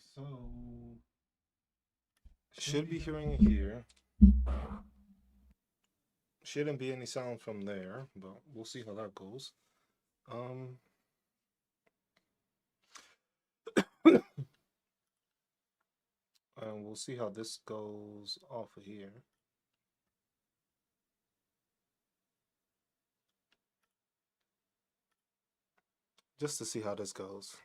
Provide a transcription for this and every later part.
So should be hearing it here. Shouldn't be any sound from there, but we'll see how that goes. Um, and we'll see how this goes off of here. Just to see how this goes.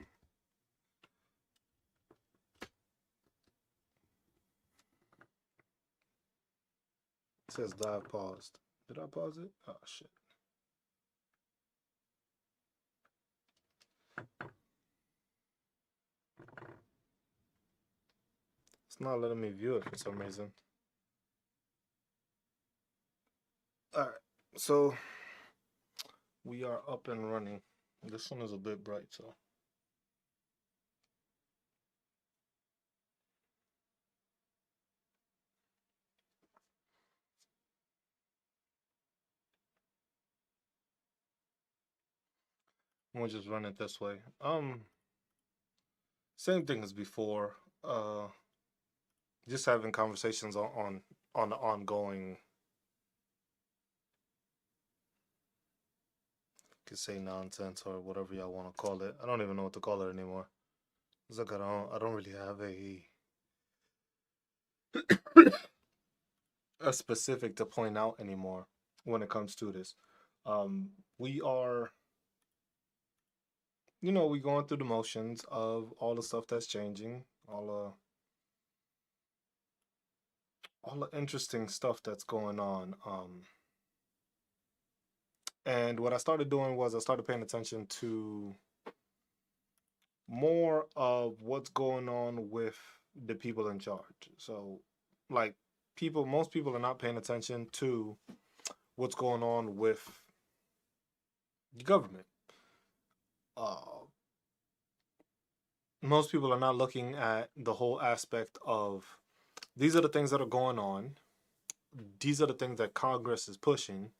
It says live paused. Did I pause it? Oh shit. It's not letting me view it for some reason. Alright, so we are up and running. This one is a bit bright, so. We'll just run it this way. Same thing as before. Just having conversations on the ongoing. Could say nonsense or whatever y'all want to call it. I don't even know what to call it anymore. It's like I don't really have a specific to point out anymore when it comes to this. We are, we going through the motions of all the stuff that's changing, all the interesting stuff that's going on. And what I started doing was I started paying attention to more of what's going on with the people in charge. So, like, most people are not paying attention to what's going on with the government. Uh, most people are not looking at the whole aspect of these are the things that are going on. These are the things that Congress is pushing.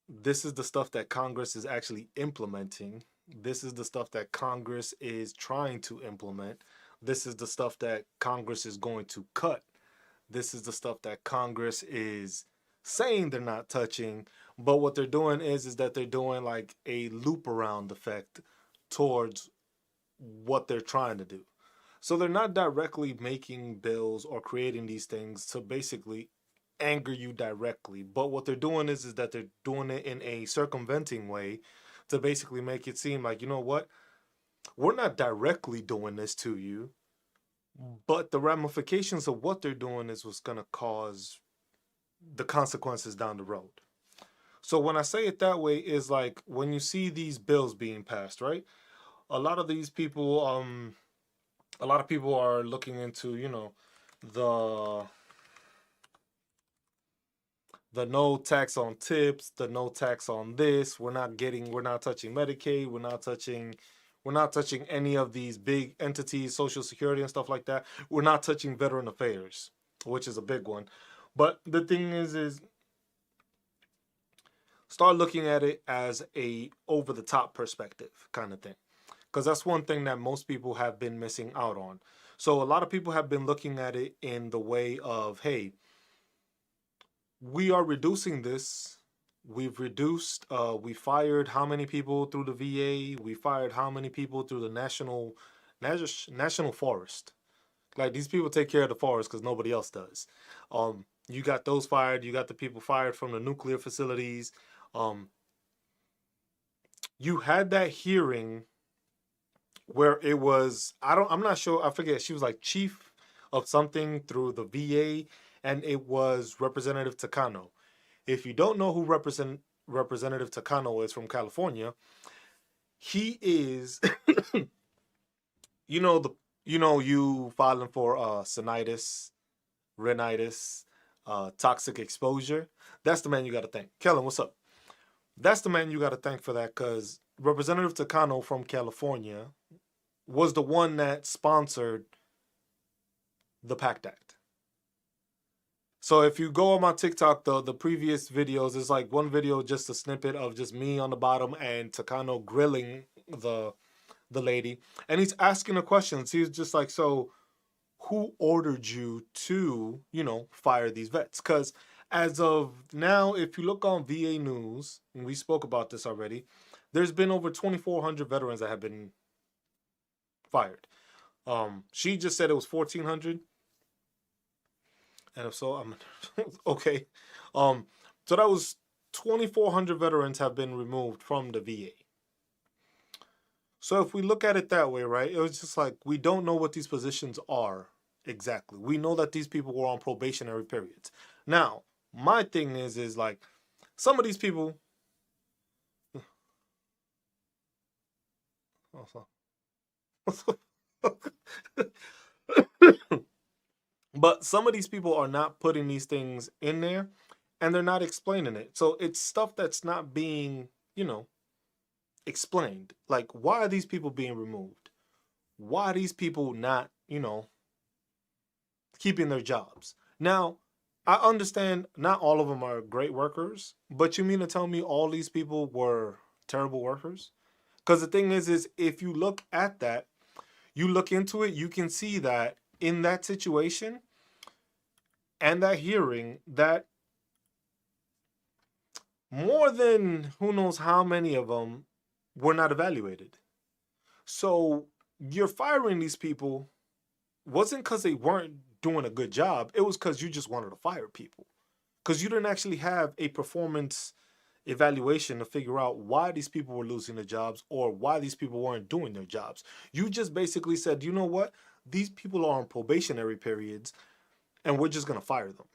This is the stuff that Congress is actually implementing. This is the stuff that Congress is trying to implement. This is the stuff that Congress is going to cut. This is the stuff that Congress is saying they're not touching. But what they're doing is that they're doing like a loop around effect towards what they're trying to do. So they're not directly making bills or creating these things to basically anger you directly. But what they're doing is that they're doing it in a circumventing way to basically make it seem like, you know what? We're not directly doing this to you, but the ramifications of what they're doing is what's going to cause the consequences down the road. So when I say it that way is like when you see these bills being passed, right? A lot of these people, a lot of people are looking into, the no tax on tips, the no tax on this. We're not touching Medicaid. We're not touching any of these big entities, Social Security and stuff like that. We're not touching Veteran Affairs, which is a big one. But the thing is start looking at it as a over the top perspective kind of thing. Because that's one thing that most people have been missing out on. So a lot of people have been looking at it in the way of, hey, we are reducing this. We fired how many people through the VA? We fired how many people through the national forest? Like these people take care of the forest because nobody else does. You got those fired. You got the people fired from the nuclear facilities. You had that hearing where it was, I'm not sure, I forget, she was like chief of something through the VA, and it was Representative Takano. If you don't know who Representative Takano is from California, he is you filing for sinitis, rhinitis, toxic exposure. That's the man you got to thank. Kellen, what's up? That's the man you got to thank for that, because Representative Takano from California was the one that sponsored the PACT Act. So if you go on my TikTok, the previous videos, it's like one video, just a snippet of just me on the bottom and Takano grilling the the lady, and he's asking her questions. He's just like, so who ordered you to, fire these vets? Because as of now, if you look on VA News, and we spoke about this already, there's been over 2,400 veterans that have been fired. She just said it was 1,400, and if so, I'm okay. So that was 2,400 veterans have been removed from the VA. So if we look at it that way, right, it was just like we don't know what these positions are exactly. We know that these people were on probationary periods. Now, my thing is like some of these people. But some of these people are not putting these things in there and they're not explaining it. So it's stuff that's not being, explained. Like, why are these people being removed? Why are these people not, keeping their jobs? Now, I understand not all of them are great workers, but you mean to tell me all these people were terrible workers? Because the thing is if you look at that, you look into it, you can see that in that situation and that hearing, that more than who knows how many of them were not evaluated. So you're firing these people wasn't because they weren't doing a good job. It was because you just wanted to fire people. Because you didn't actually have a performance evaluation to figure out why these people were losing their jobs or why these people weren't doing their jobs. You just basically said, you know what? These people are on probationary periods and we're just going to fire them.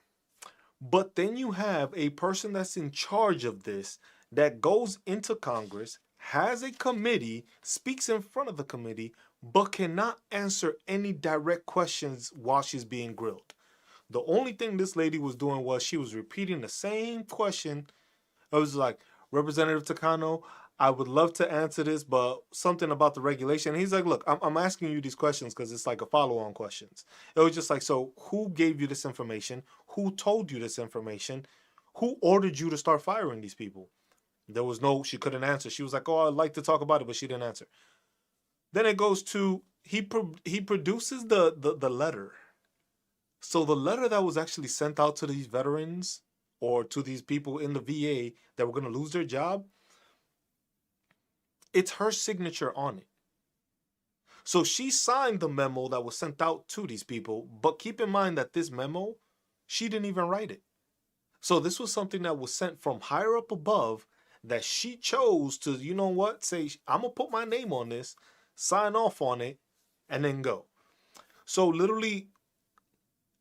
But then you have a person that's in charge of this that goes into Congress, has a committee, speaks in front of the committee, but cannot answer any direct questions while she's being grilled. The only thing this lady was doing was she was repeating the same question. It was like, Representative Takano, I would love to answer this, but something about the regulation. And he's like, look, I'm asking you these questions because it's like a follow-on questions. It was just like, so who gave you this information? Who told you this information? Who ordered you to start firing these people? There was no, she couldn't answer. She was like, oh, I'd like to talk about it, but she didn't answer. Then it goes to, he produces the letter. So the letter that was actually sent out to these veterans or to these people in the VA that were going to lose their job, it's her signature on it. So she signed the memo that was sent out to these people, but keep in mind that this memo, she didn't even write it. So this was something that was sent from higher up above that she chose to, you know what, say, I'm going to put my name on this, sign off on it, and then go. So literally,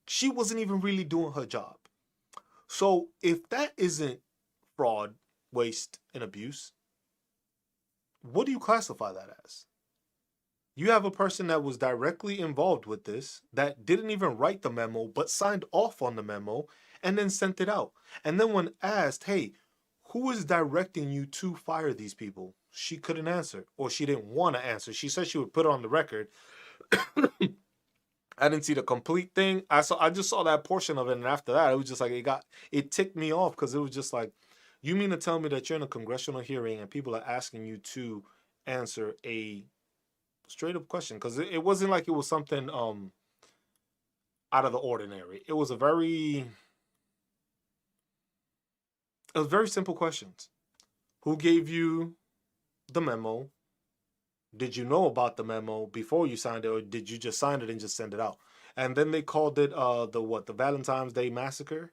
she wasn't even really doing her job. So if that isn't fraud, waste, and abuse, what do you classify that as? You have a person that was directly involved with this that didn't even write the memo but signed off on the memo and then sent it out. And then when asked, hey, who is directing you to fire these people? She couldn't answer, or she didn't want to answer. She said she would put it on the record. I didn't see the complete thing. I just saw that portion of it, and after that, it was just like it ticked me off because it was just like, you mean to tell me that you're in a congressional hearing and people are asking you to answer a straight up question? Because it wasn't like it was something out of the ordinary. It was very simple questions. Who gave you the memo? Did you know about the memo before you signed it, or did you just sign it and just send it out? And then they called it the Valentine's Day Massacre,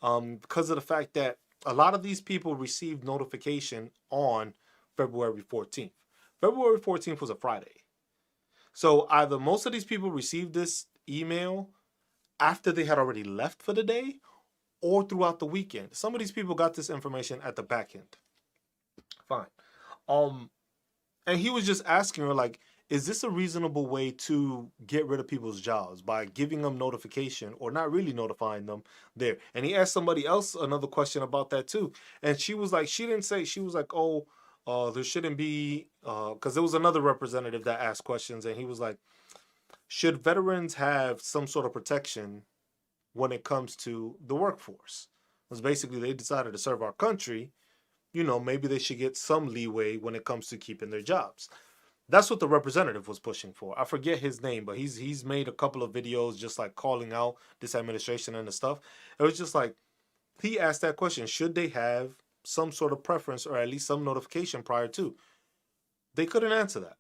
because of the fact that a lot of these people received notification on February 14th. February 14th was a Friday. So either most of these people received this email after they had already left for the day or throughout the weekend. Some of these people got this information at the back end. Fine. And he was just asking her, like, is this a reasonable way to get rid of people's jobs by giving them notification or not really notifying them there? And he asked somebody else another question about that too. And she was like, she didn't say, she was like, oh, there shouldn't be, because there was another representative that asked questions. And he was like, should veterans have some sort of protection when it comes to the workforce? Because basically they decided to serve our country. Maybe they should get some leeway when it comes to keeping their jobs. That's what the representative was pushing for. I forget his name, but he's made a couple of videos just like calling out this administration and the stuff. It was just like he asked that question: should they have some sort of preference or at least some notification prior to? They couldn't answer that.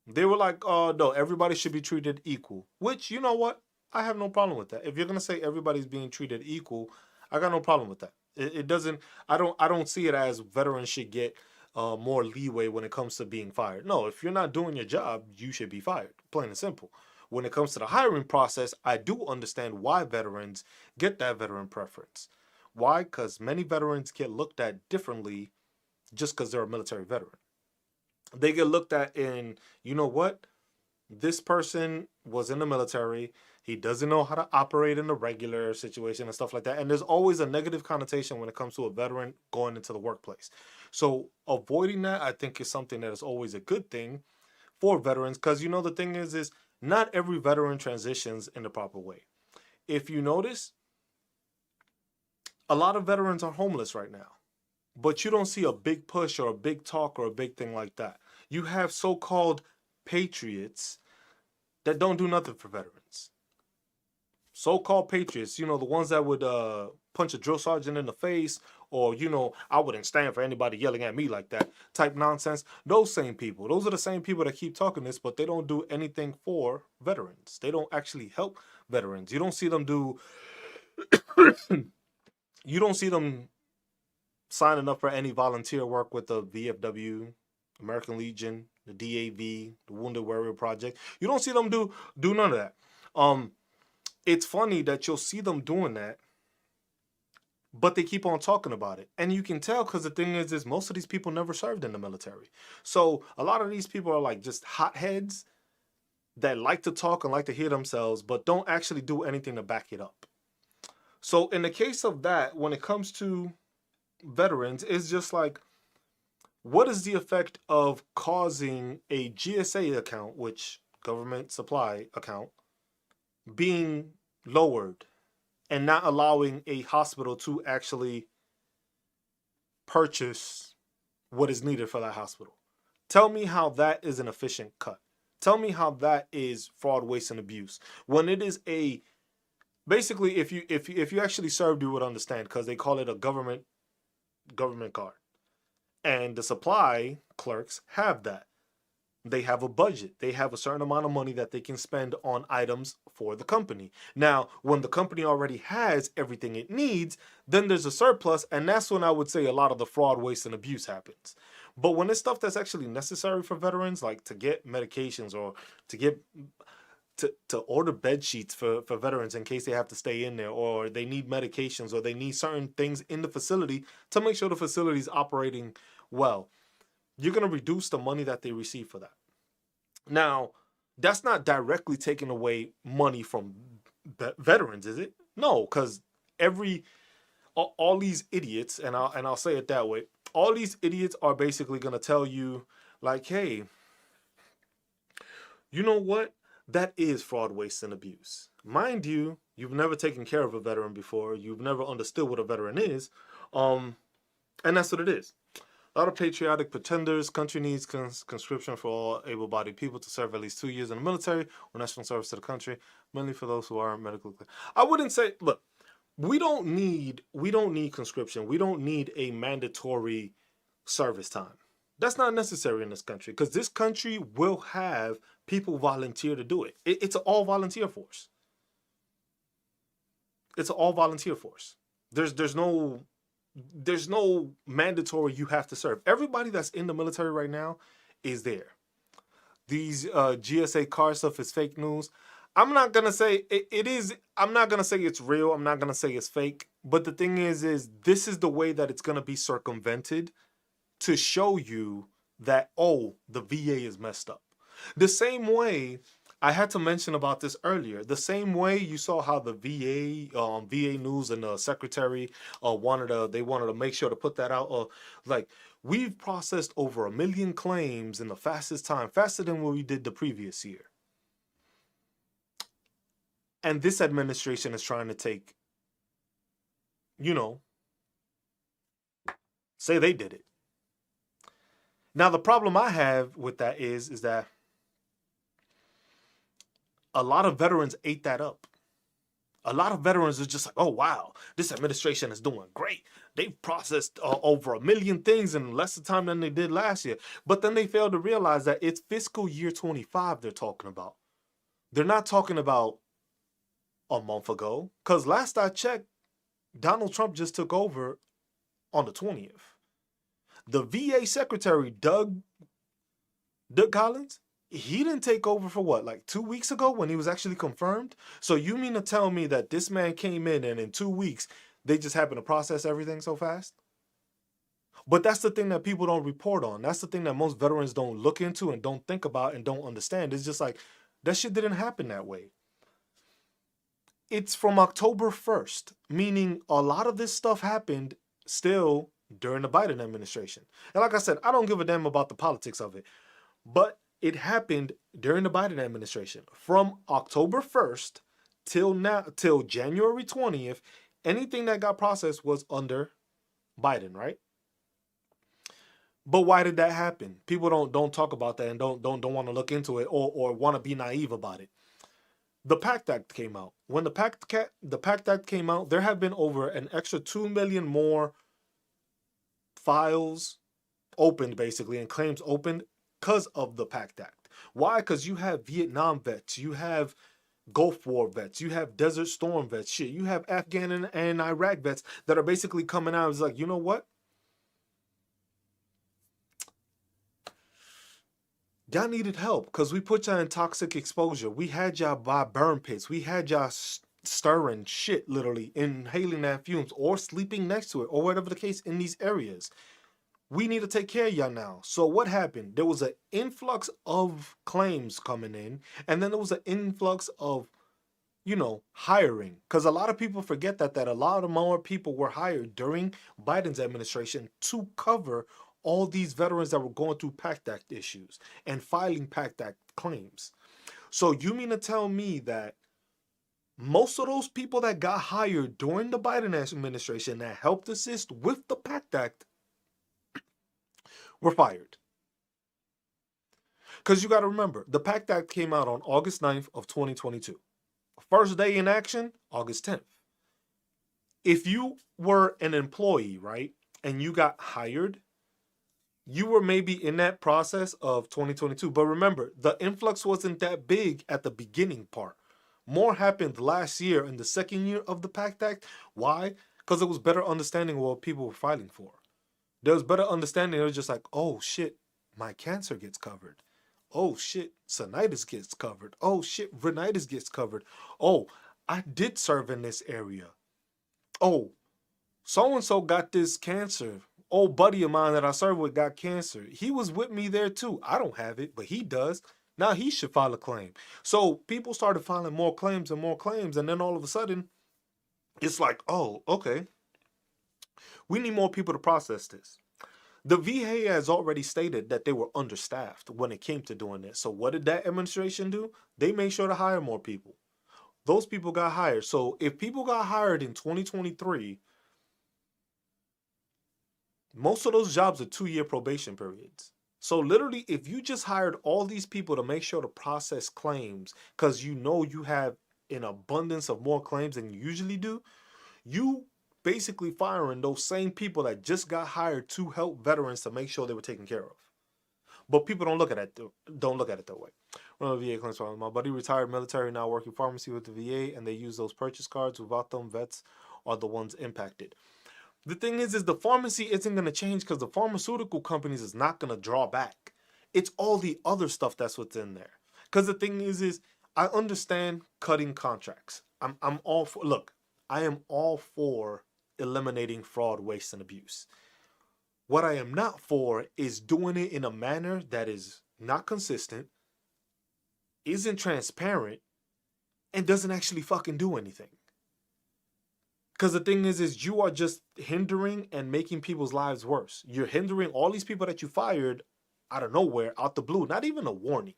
They were like, "Oh no, everybody should be treated equal." Which, you know what? I have no problem with that. If you're gonna say everybody's being treated equal, I got no problem with that. It doesn't. I don't see it as veterans should get more leeway when it comes to being fired. No, if you're not doing your job, you should be fired. Plain and simple. When it comes to the hiring process, I do understand why veterans get that veteran preference. Why? Because many veterans get looked at differently just because they're a military veteran. They get looked at in, you know what? This person was in the military. He doesn't know how to operate in a regular situation and stuff like that. And there's always a negative connotation when it comes to a veteran going into the workplace. So avoiding that, I think, is something that is always a good thing for veterans. Because, you know, the thing is not every veteran transitions in the proper way. If you notice, a lot of veterans are homeless right now, but you don't see a big push or a big talk or a big thing like that. You have so-called patriots that don't do nothing for veterans. So-called patriots, you know, the ones that would punch a drill sergeant in the face, or, you know, I wouldn't stand for anybody yelling at me like that type nonsense. Those same people, those are the same people that keep talking this, but they don't do anything for veterans. They don't actually help veterans. You don't see them do, you don't see them signing up for any volunteer work with the VFW, American Legion, the DAV, the Wounded Warrior Project. You don't see them do none of that. It's funny that you'll see them doing that, but they keep on talking about it. And you can tell because the thing is most of these people never served in the military. So a lot of these people are like just hotheads that like to talk and like to hear themselves, but don't actually do anything to back it up. So in the case of that, when it comes to veterans, it's just like, what is the effect of causing a GSA account, which government supply account, being lowered and not allowing a hospital to actually purchase what is needed for that hospital? Tell me how that is an efficient cut. Tell me how that is fraud, waste, and abuse. When it is a, basically, if you actually served, you would understand, because they call it a government card. And the supply clerks have that. They have a budget. They have a certain amount of money that they can spend on items for the company. Now, when the company already has everything it needs, then there's a surplus, and that's when I would say a lot of the fraud, waste, and abuse happens. But when it's stuff that's actually necessary for veterans, like to get medications or to get to order bed sheets for veterans in case they have to stay in there, or they need medications, or they need certain things in the facility to make sure the facility is operating well, you're going to reduce the money that they receive for that. Now, that's not directly taking away money from veterans, is it? No, because all these idiots, and I'll say it that way, all these idiots are basically going to tell you, like, hey, you know what? That is fraud, waste, and abuse. Mind you, you've never taken care of a veteran before. You've never understood what a veteran is. And that's what it is. A lot of patriotic pretenders. Country needs conscription for all able-bodied people to serve at least 2 years in the military or national service to the country, mainly for those who aren't medically clear. I wouldn't say, look, we don't need conscription. We don't need a mandatory service time. That's not necessary in this country, because this country will have people volunteer to do it. It's an all volunteer force. It's an all volunteer force. There's no mandatory you have to serve. Everybody that's in the military right now is there. These GSA car stuff is fake news. I'm not gonna say it is. I'm not gonna say it's real. I'm not gonna say it's fake. But the thing is this is the way that it's gonna be circumvented to show you that, oh, the VA is messed up. The same way, I had to mention about this earlier. The same way you saw how the VA News and the secretary wanted to make sure to put that out. Like, we've processed over 1 million claims in the fastest time, faster than what we did the previous year. And this administration is trying to take, say they did it. Now, the problem I have with that is that a lot of veterans ate that up. A lot of veterans are just like, oh, wow, this administration is doing great. They've processed over 1 million things in less time than they did last year. But then they fail to realize that it's fiscal year 25 they're talking about. They're not talking about a month ago. Because last I checked, Donald Trump just took over on the 20th. The VA secretary, Doug Collins, he didn't take over for what, like 2 weeks ago when he was actually confirmed? So you mean to tell me that this man came in and in 2 weeks, they just happened to process everything so fast? But that's the thing that people don't report on. That's the thing that most veterans don't look into and don't think about and don't understand. It's just like, that shit didn't happen that way. It's from October 1st, meaning a lot of this stuff happened still during the Biden administration. And like I said, I don't give a damn about the politics of it. But it happened during the Biden administration. From October 1st till now, till January 20th, anything that got processed was under Biden, right? But why did that happen? People don't talk about that and don't want to look into it or want to be naive about it. The PACT Act came out. When the PACT Act came out, there have been over an extra 2 million more files opened, basically, and claims opened because of the PACT Act. Why? Because you have Vietnam vets, you have Gulf War vets, you have Desert Storm vets, shit, you have Afghan and Iraq vets that are basically coming out. It's like, you know what? Y'all needed help because we put y'all in toxic exposure. We had y'all by burn pits. We had y'all stirring shit, literally, inhaling that fumes or sleeping next to it or whatever the case in these areas. We need to take care of y'all now. So what happened? There was an influx of claims coming in, and then there was an influx of, hiring. Because a lot of people forget that a lot of more people were hired during Biden's administration to cover all these veterans that were going through PACT Act issues and filing PACT Act claims. So you mean to tell me that most of those people that got hired during the Biden administration that helped assist with the PACT Act were fired? Because you got to remember, the PACT Act came out on August 9th of 2022. First day in action, August 10th. If you were an employee, right, and you got hired, you were maybe in that process of 2022. But remember, the influx wasn't that big at the beginning part. More happened last year in the second year of the PACT Act. Why? Because it was better understanding what people were fighting for. There was better understanding. It was just like, oh shit, my cancer gets covered. Oh shit, sinitis gets covered. Oh shit, rhinitis gets covered. Oh, I did serve in this area. Oh, so-and-so got this cancer. Old buddy of mine that I served with got cancer. He was with me there too. I don't have it, but he does. Now he should file a claim. So people started filing more claims and more claims. And then all of a sudden, it's like, oh, okay. We need more people to process this. The VA has already stated that they were understaffed when it came to doing this. So what did that administration do? They made sure to hire more people. Those people got hired. So if people got hired in 2023, most of those jobs are 2-year probation periods. So literally, if you just hired all these people to make sure to process claims because you know you have an abundance of more claims than you usually do, you basically firing those same people that just got hired to help veterans to make sure they were taken care of. But people don't look at it that way. One of the VA claims filing. My buddy retired military, now working pharmacy with the VA, and they use those purchase cards. Without them, vets are the ones impacted. The thing is the pharmacy isn't going to change because the pharmaceutical companies is not going to draw back. It's all the other stuff that's what's in there. Because the thing is I understand cutting contracts. I'm all for, look, I am all for eliminating fraud, waste, and abuse. What I am not for is doing it in a manner that is not consistent, isn't transparent, and doesn't actually fucking do anything. Because the thing is you are just hindering and making people's lives worse. You're hindering all these people that you fired out of nowhere, out the blue. Not even a warning.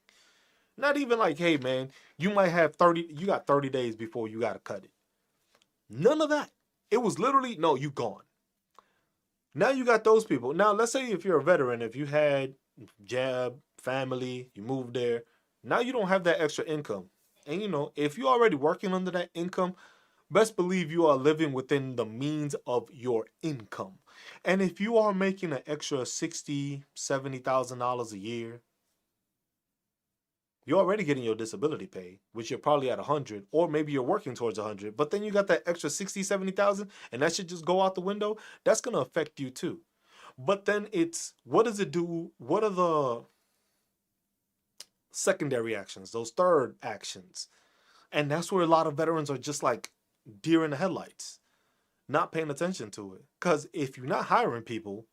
Not even like, hey man, you got 30 days before you got to cut it. None of that. It was literally, no, you gone. Now you got those people. Now let's say if you're a veteran, if you had jab, family, you move there. Now you don't have that extra income. And if you're already working under that income, best believe you are living within the means of your income. And if you are making an extra $60,000, $70,000 a year, you're already getting your disability pay, which you're probably at 100, or maybe you're working towards 100. But then you got that extra 60, 70,000, and that should just go out the window. That's gonna affect you too. But then it's, what does it do? What are the secondary actions? Those third actions, and that's where a lot of veterans are just like deer in the headlights, not paying attention to it. Because if you're not hiring people,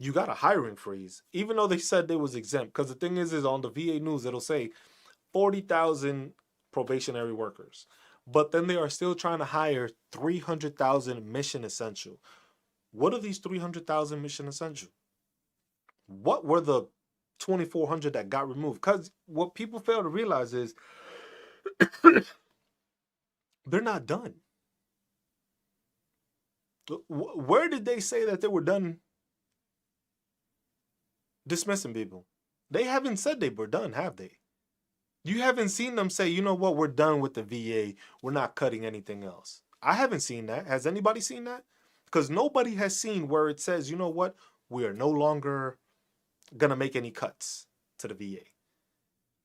you got a hiring freeze, even though they said they was exempt. Because the thing is on the VA news, it'll say 40,000 probationary workers. But then they are still trying to hire 300,000 mission essential. What are these 300,000 mission essential? What were the 2,400 that got removed? Because what people fail to realize is they're not done. Where did they say that they were done dismissing people? They haven't said they were done, have they? You haven't seen them say, you know what, we're done with the VA. We're not cutting anything else. I haven't seen that. Has anybody seen that? Because nobody has seen where it says, you know what, we are no longer going to make any cuts to the VA.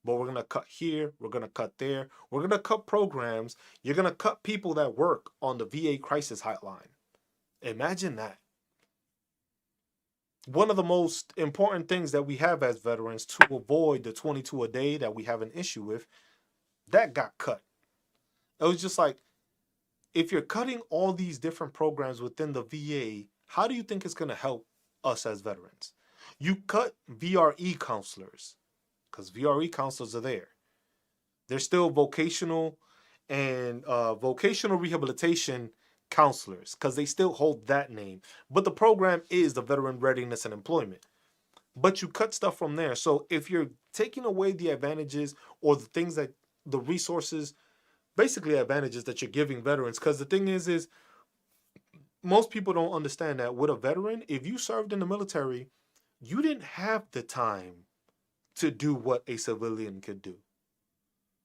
But we're going to cut here. We're going to cut there. We're going to cut programs. You're going to cut people that work on the VA crisis hotline. Imagine that. One of the most important things that we have as veterans to avoid the 22 a day that we have an issue with, that got cut. It was just like, if you're cutting all these different programs within the VA, how do you think it's going to help us as veterans? You cut VRE counselors, because VRE counselors are there. They're still vocational and vocational rehabilitation counselors, because they still hold that name. But the program is the Veteran Readiness and Employment. But you cut stuff from there. So if you're taking away the advantages or the things that the resources, basically advantages that you're giving veterans, because the thing is most people don't understand that with a veteran, if you served in the military, you didn't have the time to do what a civilian could do.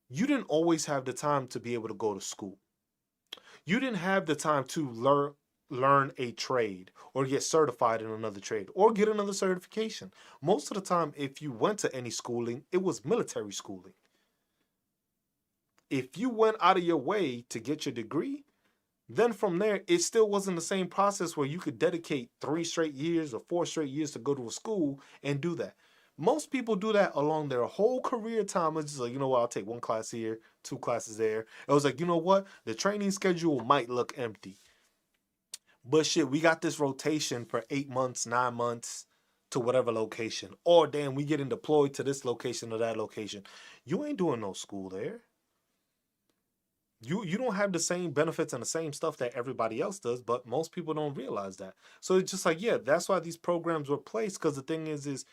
You didn't always have the time to be able to go to school. You didn't have the time to learn a trade or get certified in another trade or get another certification. Most of the time, if you went to any schooling, it was military schooling. If you went out of your way to get your degree, then from there, it still wasn't the same process where you could dedicate 3 straight years or 4 straight years to go to a school and do that. Most people do that along their whole career time. It's just like, you know what, I'll take 1 class here, 2 classes there. It was like, you know what, the training schedule might look empty. But shit, we got this rotation for 8 months, 9 months to whatever location. Or damn, we getting deployed to this location or that location. You ain't doing no school there. You don't have the same benefits and the same stuff that everybody else does, but most people don't realize that. So it's just like, yeah, that's why these programs were placed, because the thing is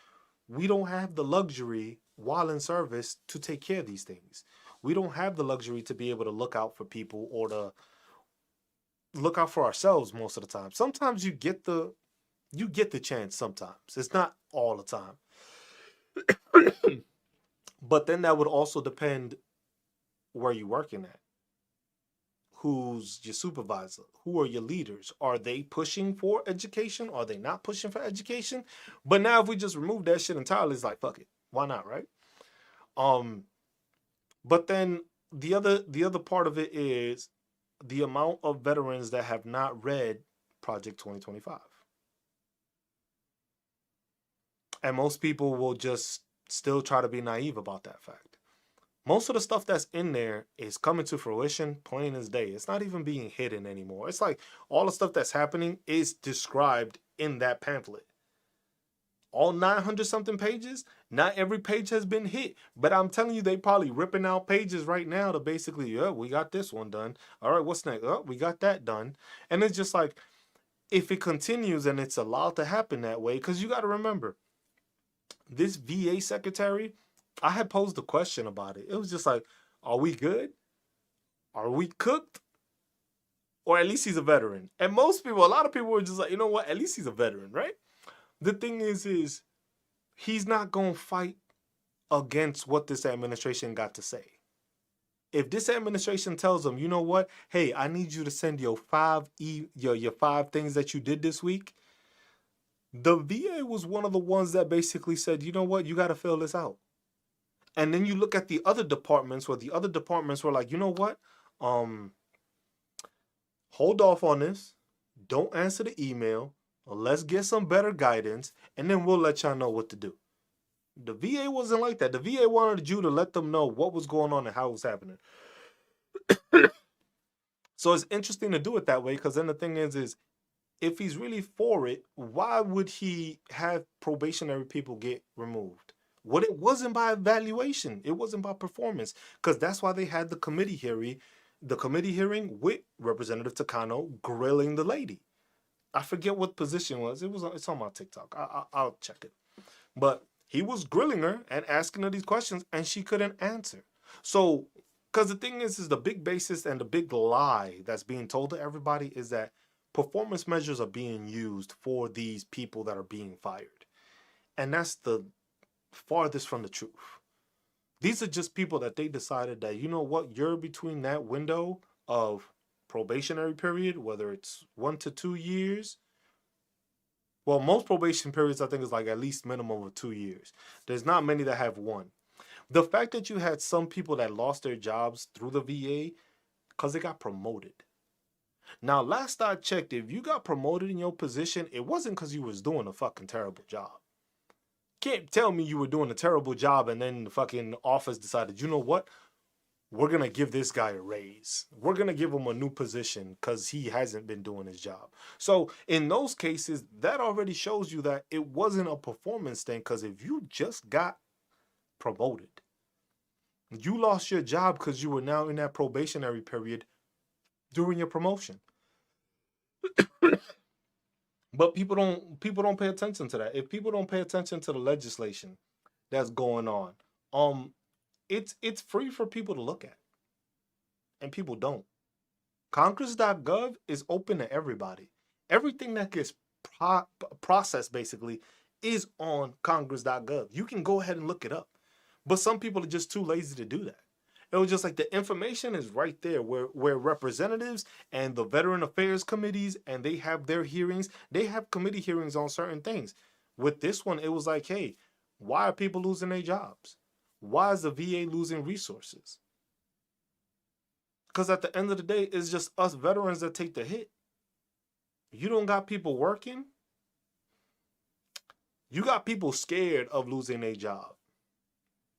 we don't have the luxury while in service to take care of these things. We don't have the luxury to be able to look out for people or to look out for ourselves most of the time. Sometimes you get the chance sometimes. It's not all the time. But then that would also depend where you're working at. Who's your supervisor? Who are your leaders? Are they pushing for education? Are they not pushing for education? But now if we just remove that shit entirely, it's like, fuck it. Why not, right? But then the other part of it is the amount of veterans that have not read Project 2025. And most people will just still try to be naive about that fact. Most of the stuff that's in there is coming to fruition plain as day. It's not even being hidden anymore. It's like all the stuff that's happening is described in that pamphlet. All 900 something pages, not every page has been hit. But I'm telling you, they probably ripping out pages right now to basically, yeah, we got this one done. All right, what's next? Oh, we got that done. And it's just like, if it continues and it's allowed to happen that way, because you got to remember, this VA secretary, I had posed a question about it. It was just like, are we good? Are we cooked? Or at least he's a veteran. And most people, a lot of people were just like, you know what? At least he's a veteran, right? The thing is he's not going to fight against what this administration got to say. If this administration tells him, you know what, hey, I need you to send your your 5 things that you did this week. The VA was one of the ones that basically said, you know what, you got to fill this out. And then you look at the other departments where the other departments were like, you know what, hold off on this. Don't answer the email. Let's get some better guidance, and then we'll let y'all know what to do. The VA wasn't like that. The VA wanted you to let them know what was going on and how it was happening. So it's interesting to do it that way, because then the thing is if he's really for it, why would he have probationary people get removed? What it wasn't by evaluation. It wasn't by performance, because that's why they had the committee hearing with Representative Takano grilling the lady. I forget what position it was. It's on my TikTok. I'll check it. But he was grilling her and asking her these questions, and she couldn't answer. So, because the thing is the big basis and the big lie that's being told to everybody is that performance measures are being used for these people that are being fired. And that's the farthest from the truth. These are just people that they decided that, you know what, you're between that window of probationary period, whether it's 1 to 2 years. Well, most probation periods, I think, is like at least minimum of 2 years. There's not many that have 1. The fact that you had some people that lost their jobs through the VA because they got promoted. Now, last I checked, if you got promoted in your position, it wasn't because you was doing a fucking terrible job. Can't tell me you were doing a terrible job and then the fucking office decided, you know what? We're going to give this guy a raise. We're going to give him a new position because he hasn't been doing his job. So in those cases, that already shows you that it wasn't a performance thing, because if you just got promoted, you lost your job because you were now in that probationary period during your promotion. But people don't pay attention to that. If people don't pay attention to the legislation that's going on, it's free for people to look at, and people don't. Congress.gov is open to everybody. Everything that gets processed basically is on Congress.gov. You can go ahead and look it up, but some people are just too lazy to do that. It was just like the information is right there where representatives and the Veteran Affairs committees, and they have their hearings. They have committee hearings on certain things. With this one, it was like, hey, why are people losing their jobs? Why is the VA losing resources? Because at the end of the day, it's just us veterans that take the hit. You don't got people working. You got people scared of losing their job.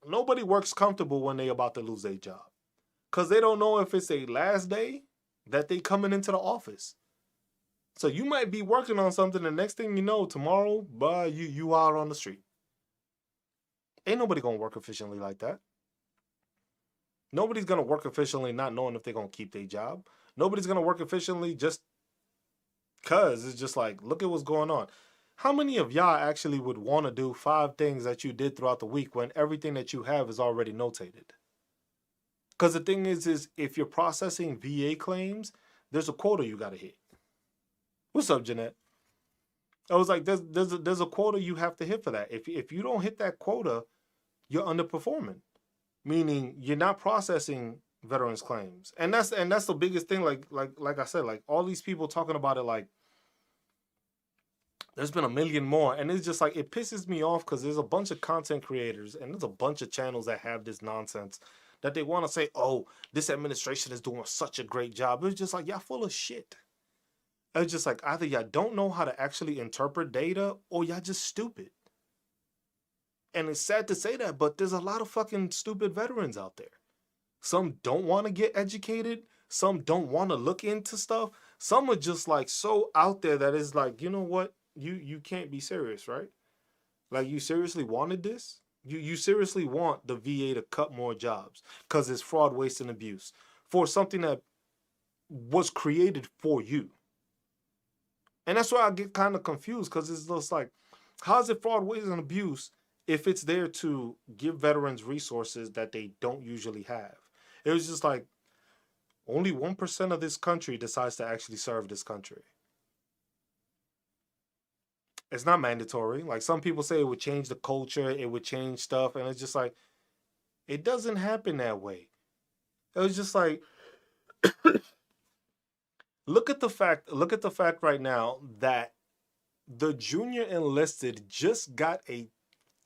Nobody works comfortable when they about to lose their job, because they don't know if it's a last day that they coming into the office. So you might be working on something, the next thing you know, tomorrow, you out on the street. Ain't nobody gonna work efficiently like that. Nobody's gonna work efficiently not knowing if they're gonna keep their job. Nobody's gonna work efficiently just cause it's just like, look at what's going on. How many of y'all actually would want to do 5 things that you did throughout the week when everything that you have is already notated? Because the thing is if you're processing VA claims, there's a quota you got to hit. What's up, Jeanette? I was like, there's a quota you have to hit for that. If you don't hit that quota, you're underperforming, meaning you're not processing veterans claims. And that's the biggest thing. Like I said, like all these people talking about it, like there's been a million more, and it's just like, it pisses me off because there's a bunch of content creators and there's a bunch of channels that have this nonsense that they want to say, oh, this administration is doing such a great job. It's just like, y'all full of shit. It's just like, either y'all don't know how to actually interpret data or y'all just stupid. And it's sad to say that, but there's a lot of fucking stupid veterans out there. Some don't want to get educated. Some don't want to look into stuff. Some are just like so out there that it's like, you know what? You can't be serious, right? Like, you seriously wanted this? You seriously want the VA to cut more jobs because it's fraud, waste, and abuse for something that was created for you. And that's why I get kind of confused, because it's just like, how is it fraud, waste, and abuse if it's there to give veterans resources that they don't usually have? It was just like, only 1% of this country decides to actually serve this country. It's not mandatory. Like some people say it would change the culture, it would change stuff, and it's just like it doesn't happen that way. It was just like look at the fact right now that the junior enlisted just got a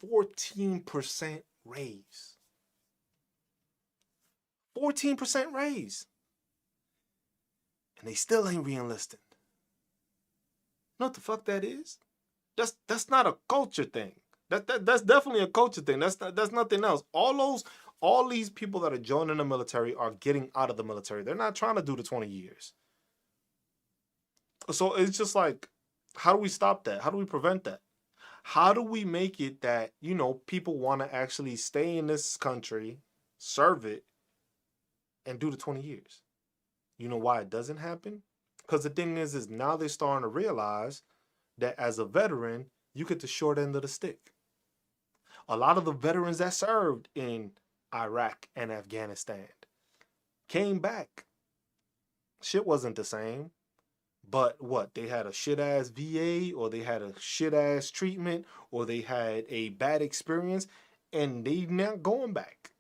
14% raise. 14% raise. And they still ain't re-enlisting. You know what the fuck that is? That's not a culture thing. That's definitely a culture thing. That's nothing else. All these people that are joining the military are getting out of the military. They're not trying to do the 20 years. So it's just like, how do we stop that? How do we prevent that? How do we make it that, people want to actually stay in this country, serve it, and do the 20 years? You know why it doesn't happen? Because the thing is now they're starting to realize that as a veteran, you get the short end of the stick. A lot of the veterans that served in Iraq and Afghanistan came back. Shit wasn't the same. But what? They had a shit ass VA, or they had a shit ass treatment, or they had a bad experience, and they not going back.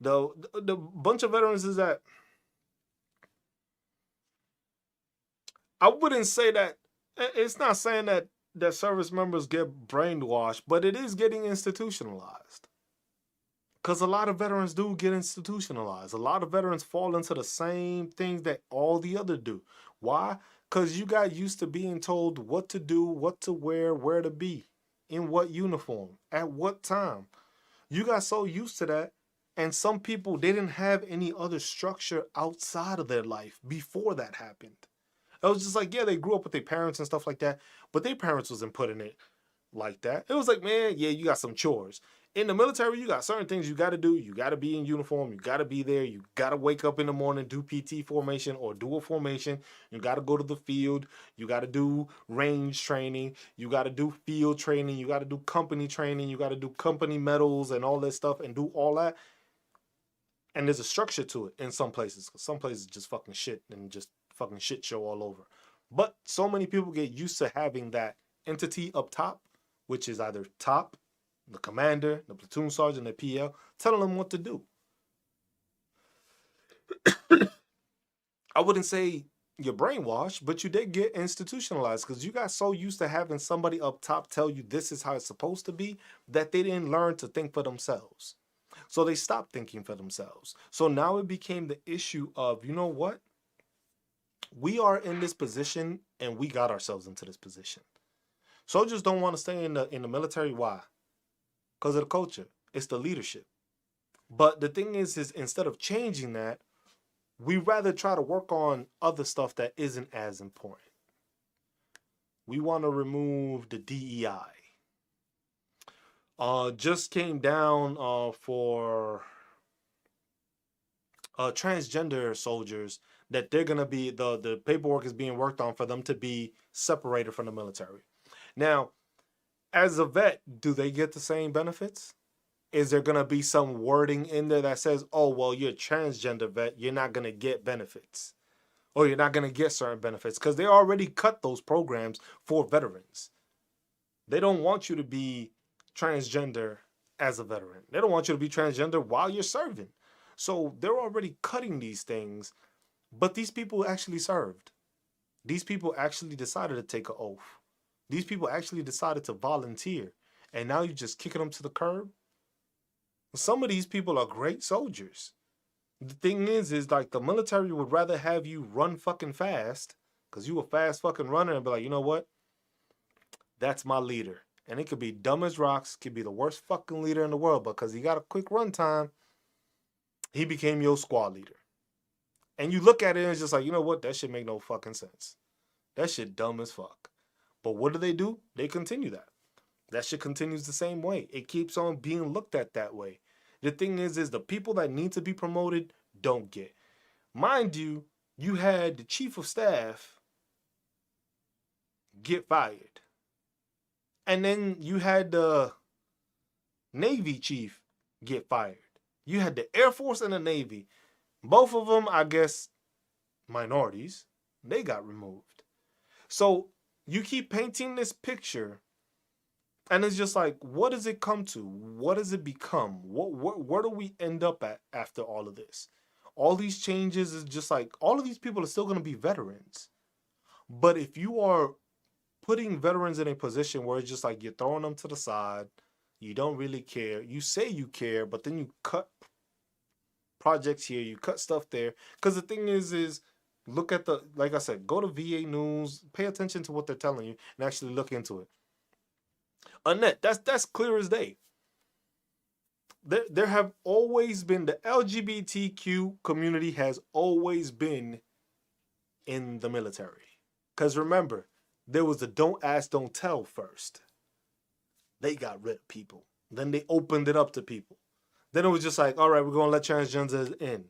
The bunch of veterans is that I wouldn't say that it's not saying that service members get brainwashed, but it is getting institutionalized. Because a lot of veterans do get institutionalized. A lot of veterans fall into the same things that all the other do. Why? Because you got used to being told what to do, what to wear, where to be, in what uniform, at what time. You got so used to that. And some people, they didn't have any other structure outside of their life before that happened. It was just like, yeah, they grew up with their parents and stuff like that, but their parents wasn't putting it like that. It was like, man, yeah, you got some chores. In the military, you got certain things you got to do. You got to be in uniform. You got to be there. You got to wake up in the morning, do PT formation or do a formation. You got to go to the field. You got to do range training. You got to do field training. You got to do company training. You got to do company medals and all that stuff and do all that. And there's a structure to it in some places. Some places just fucking shit and just fucking shit show all over. But so many people get used to having that entity up top, which is either top, the commander, the platoon sergeant, the PL, telling them what to do. I wouldn't say you're brainwashed, but you did get institutionalized because you got so used to having somebody up top tell you this is how it's supposed to be that they didn't learn to think for themselves. So they stopped thinking for themselves. So now it became the issue of, you know what? We are in this position and we got ourselves into this position. Soldiers don't want to stay in the military. Why? Because of the culture. It's the leadership. But the thing is instead of changing that, we rather try to work on other stuff that isn't as important. We want to remove the DEI. Just came down for transgender soldiers that they're going to be, the paperwork is being worked on for them to be separated from the military. Now, as a vet, do they get the same benefits? Is there going to be some wording in there that says, oh, well, you're a transgender vet, you're not going to get benefits, or you're not going to get certain benefits? Because they already cut those programs for veterans. They don't want you to be transgender as a veteran. They don't want you to be transgender while you're serving. So they're already cutting these things, but these people actually served. These people actually decided to take an oath. These people actually decided to volunteer. And now you're just kicking them to the curb? Some of these people are great soldiers. The thing is like the military would rather have you run fucking fast, because you a fast fucking runner, and be like, you know what? That's my leader. And it could be dumb as rocks, could be the worst fucking leader in the world, but because he got a quick run time, he became your squad leader. And you look at it and it's just like, you know what? That shit make no fucking sense. That shit dumb as fuck. But what do? They continue that. That shit continues the same way. It keeps on being looked at that way. The thing is the people that need to be promoted don't get. Mind you, you had the chief of staff get fired. And then you had the Navy chief get fired. You had the Air Force and the Navy. Both of them, I guess, minorities. They got removed. So You keep painting this picture, and it's just like, what does it come to? What does it become? Where do we end up at after all of this? All these changes is just like, all of these people are still going to be veterans. But if you are putting veterans in a position where it's just like you're throwing them to the side, you don't really care. You say you care, but then you cut projects here, you cut stuff there. Because the thing is look at the, like I said, go to VA News, pay attention to what they're telling you, and actually look into it. Annette, that's clear as day. There have always been, the LGBTQ community has always been in the military. Because remember, there was the don't ask, don't tell first. They got rid of people. Then they opened it up to people. Then it was just like, all right, we're going to let transgenders in.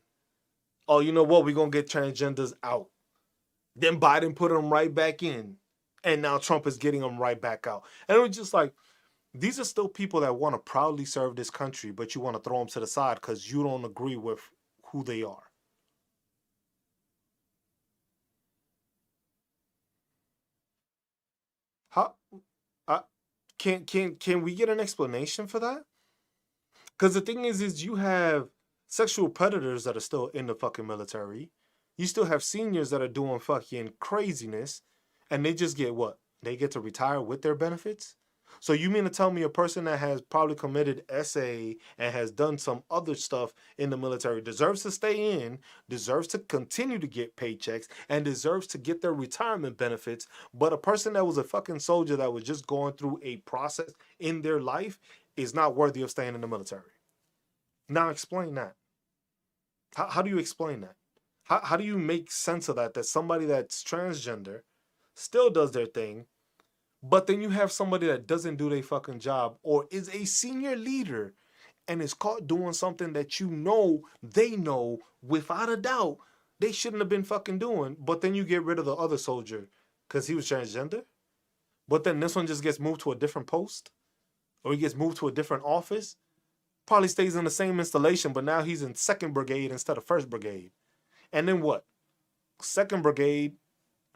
Oh, you know what? We're going to get transgenders out. Then Biden put them right back in. And now Trump is getting them right back out. And it was just like, these are still people that want to proudly serve this country, but you want to throw them to the side because you don't agree with who they are. How can we get an explanation for that? Because the thing is you have sexual predators that are still in the fucking military. You still have seniors that are doing fucking craziness, and they just get what? They get to retire with their benefits? So you mean to tell me a person that has probably committed SA and has done some other stuff in the military deserves to stay in, deserves to continue to get paychecks, and deserves to get their retirement benefits, but a person that was a fucking soldier that was just going through a process in their life is not worthy of staying in the military? Now explain that. How do you explain that? How do you make sense of that? That somebody that's transgender still does their thing, but then you have somebody that doesn't do their fucking job or is a senior leader and is caught doing something that you know, they know without a doubt they shouldn't have been fucking doing, but then you get rid of the other soldier because he was transgender? But then this one just gets moved to a different post or he gets moved to a different office? Probably stays in the same installation, but now he's in 2nd Brigade instead of 1st Brigade. And then what? 2nd Brigade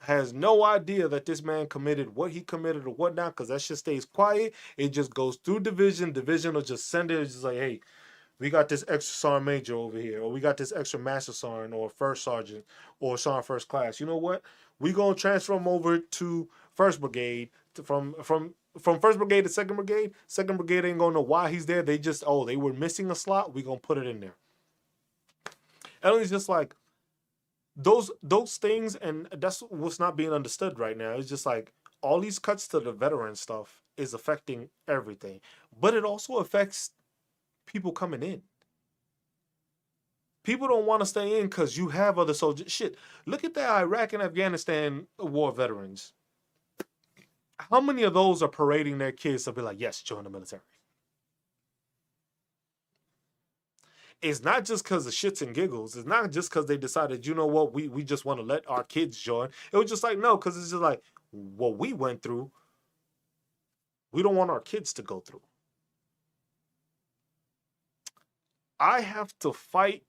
has no idea that this man committed what he committed or whatnot because that shit stays quiet. It just goes through division. Division will just send it. It's just like, hey, we got this extra sergeant major over here, or we got this extra master sergeant or first sergeant or sergeant first class. You know what? We gonna transfer him over to 1st Brigade from 1st Brigade to 2nd Brigade. 2nd Brigade ain't gonna know why he's there. They just, oh, they were missing a slot. We gonna put it in there. And it's just like those things, and that's what's not being understood right now. It's just like all these cuts to the veteran stuff is affecting everything, but it also affects people coming in. People don't want to stay in because you have other soldiers. Shit, look at the Iraq and Afghanistan war veterans. How many of those are parading their kids to be like, yes, join the military? It's not just because of shits and giggles. It's not just because they decided, you know what, we just want to let our kids join. It was just like, no, because it's just like, what we went through, we don't want our kids to go through. I have to fight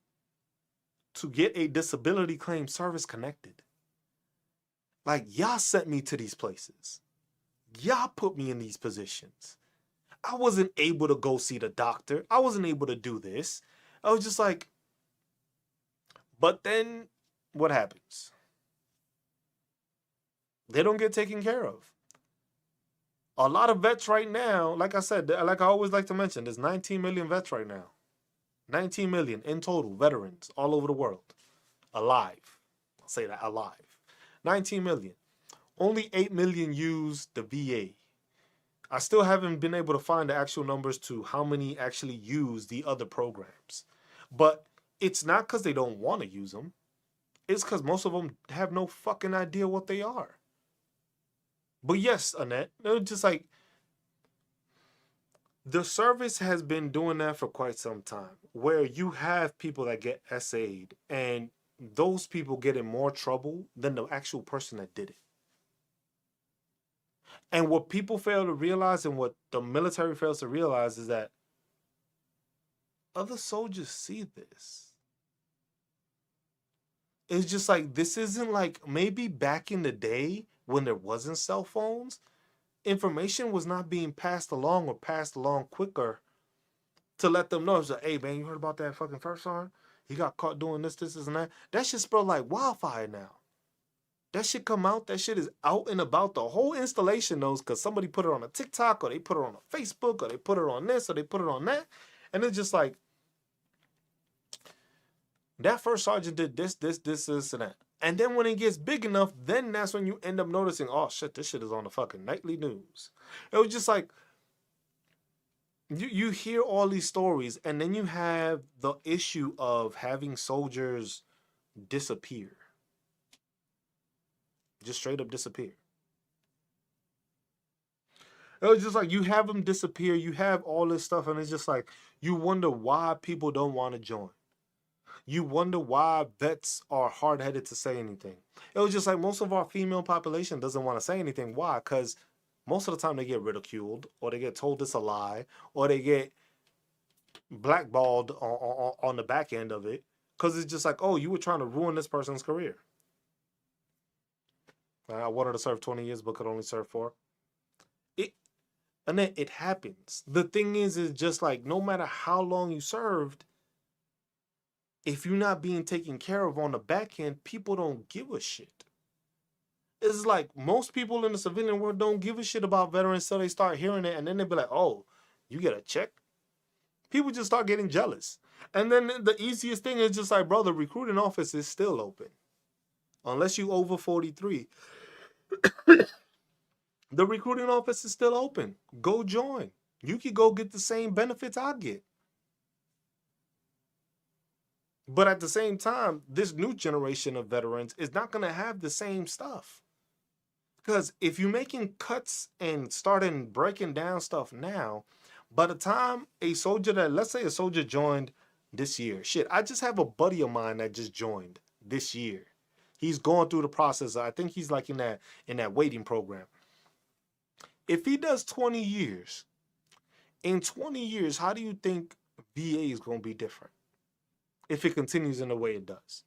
to get a disability claim service connected. Like, y'all sent me to these places. Y'all put me in these positions. I wasn't able to go see the doctor. I wasn't able to do this. I was just like, but then what happens? They don't get taken care of. A lot of vets right now, like I said, like I always like to mention, there's 19 million vets right now. 19 million in total, veterans all over the world. Alive. I'll say that, alive. 19 million. Only 8 million use the VA. I still haven't been able to find the actual numbers to how many actually use the other programs. But it's not because they don't want to use them. It's because most of them have no fucking idea what they are. But yes, Annette, they're just like, the service has been doing that for quite some time, where you have people that get SA'd, and those people get in more trouble than the actual person that did it. And what people fail to realize, and what the military fails to realize, is that other soldiers see this. It's just like, this isn't like, maybe back in the day, when there wasn't cell phones, information was not being passed along or passed along quicker to let them know. It's like, hey man, you heard about that fucking first sergeant? He got caught doing this, and that. That shit spread like wildfire now. That shit come out. That shit is out and about. The whole installation knows because somebody put it on a TikTok or they put it on a Facebook or they put it on this or they put it on that. And it's just like, that first sergeant did this, and that. And then when it gets big enough, then that's when you end up noticing, oh shit, this shit is on the fucking nightly news. It was just like, you hear all these stories, and then you have the issue of having soldiers disappear. Just straight up disappear. It was just like, you have them disappear, you have all this stuff, and it's just like, you wonder why people don't want to join. You wonder why vets are hard-headed to say anything. It was just like, most of our female population doesn't want to say anything. Why? Because most of the time they get ridiculed, or they get told it's a lie, or they get blackballed on the back end of it. Because it's just like, oh, you were trying to ruin this person's career. I wanted to serve 20 years, but could only serve 4. And then it happens. The thing is just like, no matter how long you served, if you're not being taken care of on the back end, people don't give a shit. It's like, most people in the civilian world don't give a shit about veterans until they start hearing it, and then they be like, oh, you get a check? People just start getting jealous. And then the easiest thing is just like, bro, the recruiting office is still open. Unless you over 43. The recruiting office is still open. Go join. You could go get the same benefits I get. But at the same time, this new generation of veterans is not going to have the same stuff. Because if you're making cuts and starting breaking down stuff now, by the time a soldier let's say a soldier joined this year. Shit, I just have a buddy of mine that just joined this year. He's going through the process. I think he's like in that waiting program. If he does 20 years, in 20 years, how do you think VA is going to be different? If it continues in the way it does.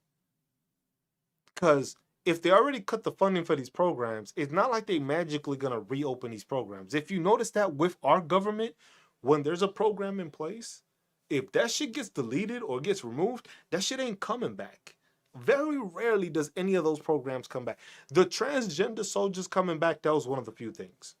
Because if they already cut the funding for these programs, it's not like they magically going to reopen these programs. If you notice that with our government, when there's a program in place, if that shit gets deleted or gets removed, that shit ain't coming back. Very rarely does any of those programs come back. The transgender soldiers coming back, that was one of the few things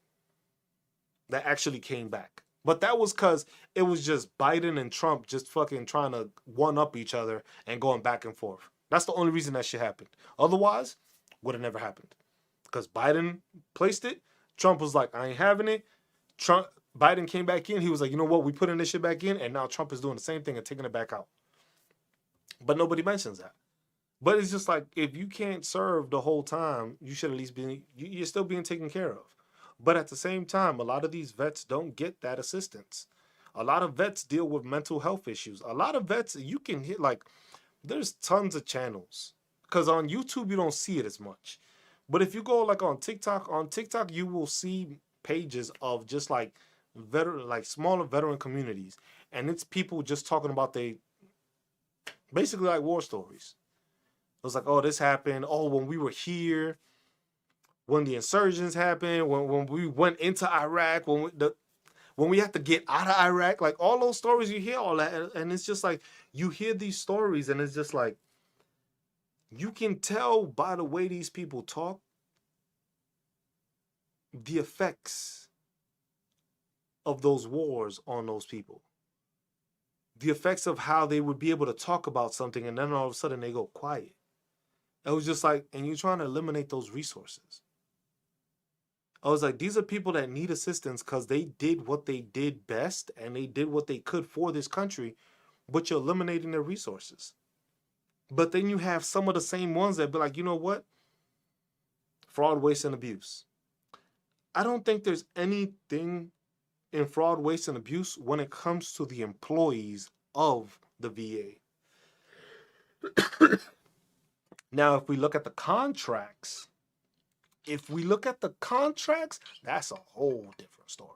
that actually came back. But that was because it was just Biden and Trump just fucking trying to one-up each other and going back and forth. That's the only reason that shit happened. Otherwise, would have never happened. Because Biden placed it. Trump was like, I ain't having it. Biden came back in. He was like, you know what? We putting this shit back in. And now Trump is doing the same thing and taking it back out. But nobody mentions that. But it's just like, if you can't serve the whole time, you should at least be, you're still being taken care of. But at the same time, a lot of these vets don't get that assistance. A lot of vets deal with mental health issues. A lot of vets, you can hit like, there's tons of channels. Because on YouTube, you don't see it as much. But if you go like on TikTok, you will see pages of just like smaller veteran communities. And it's people just talking about basically like war stories. It was like, oh, this happened. Oh, when we were here. When the insurgents happened, when we went into Iraq, when we had to get out of Iraq, like all those stories, you hear all that, and it's just like, you hear these stories, and it's just like, you can tell by the way these people talk, the effects of those wars on those people. The effects of how they would be able to talk about something, and then all of a sudden they go quiet. It was just like, and you're trying to eliminate those resources. I was like, these are people that need assistance because they did what they did best and they did what they could for this country, but you're eliminating their resources. But then you have some of the same ones that be like, you know what? Fraud, waste, and abuse. I don't think there's anything in fraud, waste, and abuse when it comes to the employees of the VA. Now, if we look at the contracts, that's a whole different story.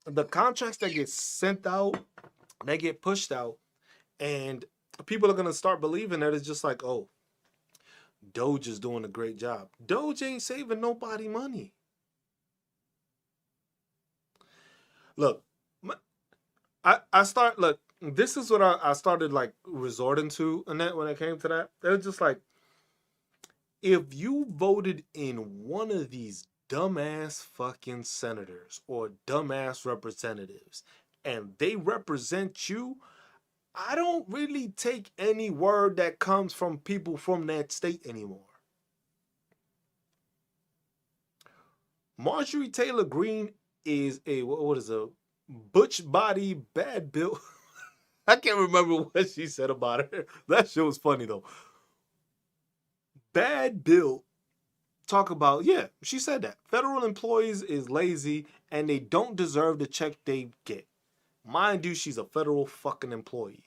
The contracts that get sent out, they get pushed out, and people are going to start believing that it's just like, oh, Doge is doing a great job. Doge ain't saving nobody money. Look, look, this is what I started like resorting to, Annette, when it came to that. It was just like, if you voted in one of these dumbass fucking senators or dumbass representatives and they represent you, I don't really take any word that comes from people from that state anymore. Marjorie Taylor Greene is what is a butch body bad built. I can't remember what she said about her. That shit was funny though. Bad built. Talk about, yeah, she said that federal employees is lazy and they don't deserve the check they get. Mind you, she's a federal fucking employee.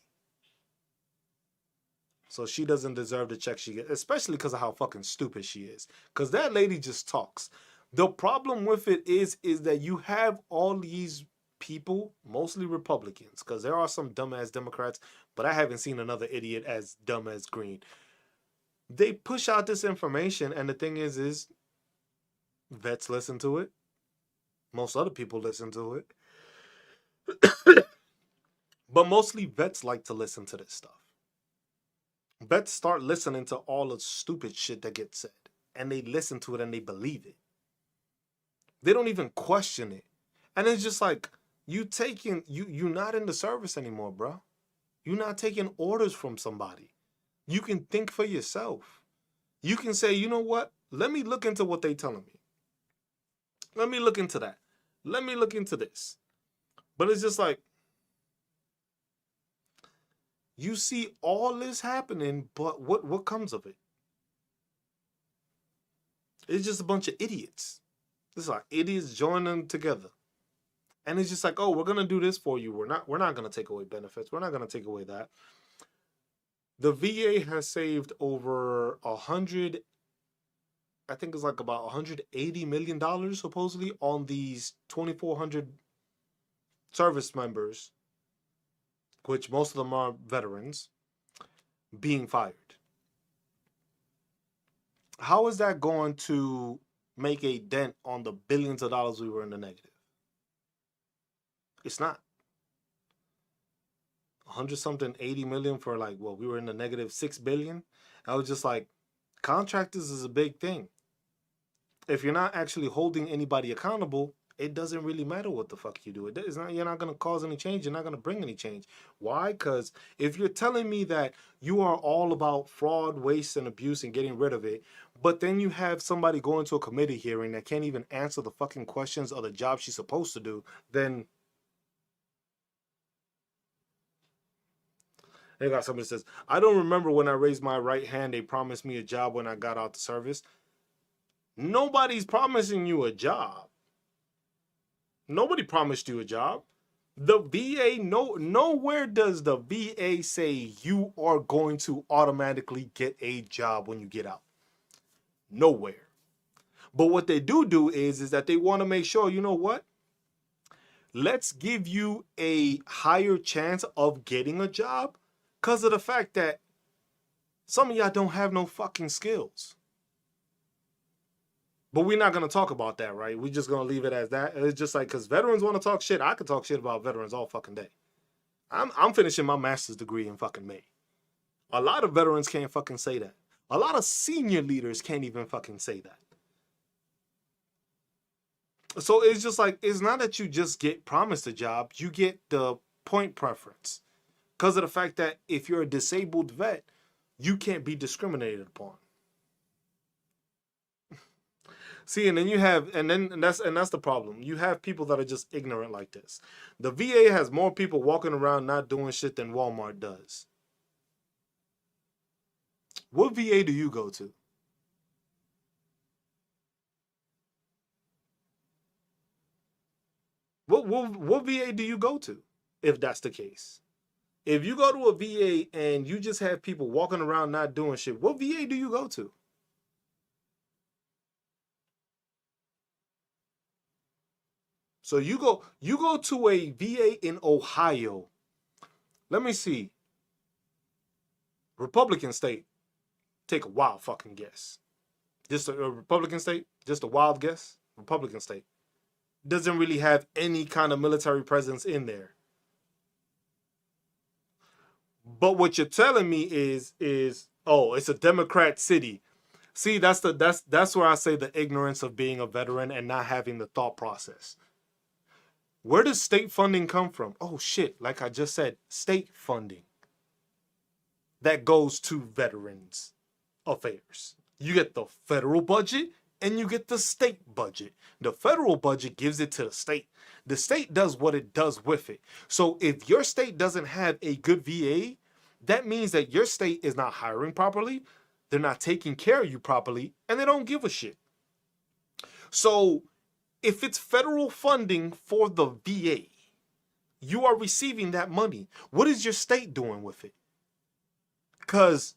So she doesn't deserve the check she gets, especially because of how fucking stupid she is. Because that lady just talks. The problem with it is that you have all these people, mostly Republicans, because there are some dumbass Democrats, but I haven't seen another idiot as dumb as Green. They push out this information, and the thing is vets listen to it. Most other people listen to it. But mostly vets like to listen to this stuff. Vets start listening to all the stupid shit that gets said, and they listen to it and they believe it. They don't even question it. And it's just like, you're not in the service anymore, bro. You're not taking orders from somebody. You can think for yourself. You can say, you know what? Let me look into what they're telling me. Let me look into that. Let me look into this. But it's just like, you see all this happening, but what comes of it? It's just a bunch of idiots. It's like idiots joining together. And it's just like, oh, we're gonna do this for you. We're not gonna take away benefits. We're not gonna take away that. The VA has saved over I think it's like about $180 million supposedly on these 2,400 service members, which most of them are veterans, being fired. How is that going to make a dent on the billions of dollars we were in the negative? It's not. 100 something 80 million for like, well, we were in the negative 6 billion. I was just like, contractors is a big thing. If you're not actually holding anybody accountable, it doesn't really matter what the fuck you do. You're not going to cause any change. You're not going to bring any change. Why? Because if you're telling me that you are all about fraud, waste, and abuse and getting rid of it, but then you have somebody going to a committee hearing that can't even answer the fucking questions of the job she's supposed to do, then they got somebody that says, I don't remember when I raised my right hand, they promised me a job when I got out the service. Nobody's promising you a job. Nobody promised you a job. The VA, nowhere does the VA say you are going to automatically get a job when you get out. Nowhere. But what they do is that they want to make sure, you know what? Let's give you a higher chance of getting a job because of the fact that some of y'all don't have no fucking skills. But we're not going to talk about that, right? We're just going to leave it as that. It's just like, because veterans want to talk shit. I could talk shit about veterans all fucking day. I'm finishing my master's degree in fucking May. A lot of veterans can't fucking say that. A lot of senior leaders can't even fucking say that. So it's just like, it's not that you just get promised a job. You get the point preference. Because of the fact that if you're a disabled vet, you can't be discriminated upon. See, and then you have, and that's the problem. You have people that are just ignorant like this. The VA has more people walking around not doing shit than Walmart does. What VA do you go to? What VA do you go to if that's the case? If you go to a VA and you just have people walking around not doing shit, what VA do you go to? So you go to a VA in Ohio. Let me see. Republican state. Take a wild fucking guess. Just a Republican state? Just a wild guess? Republican state. Doesn't really have any kind of military presence in there. But what you're telling me is oh, it's a Democrat city. See, that's where I say the ignorance of being a veteran and not having the thought process. Where does state funding come from? Oh shit, like I just said, state funding. That goes to veterans affairs. You get the federal budget and you get the state budget. The federal budget gives it to the state. The state does what it does with it. So if your state doesn't have a good VA, that means that your state is not hiring properly, they're not taking care of you properly, and they don't give a shit. So if it's federal funding for the VA, you are receiving that money. What is your state doing with it? Because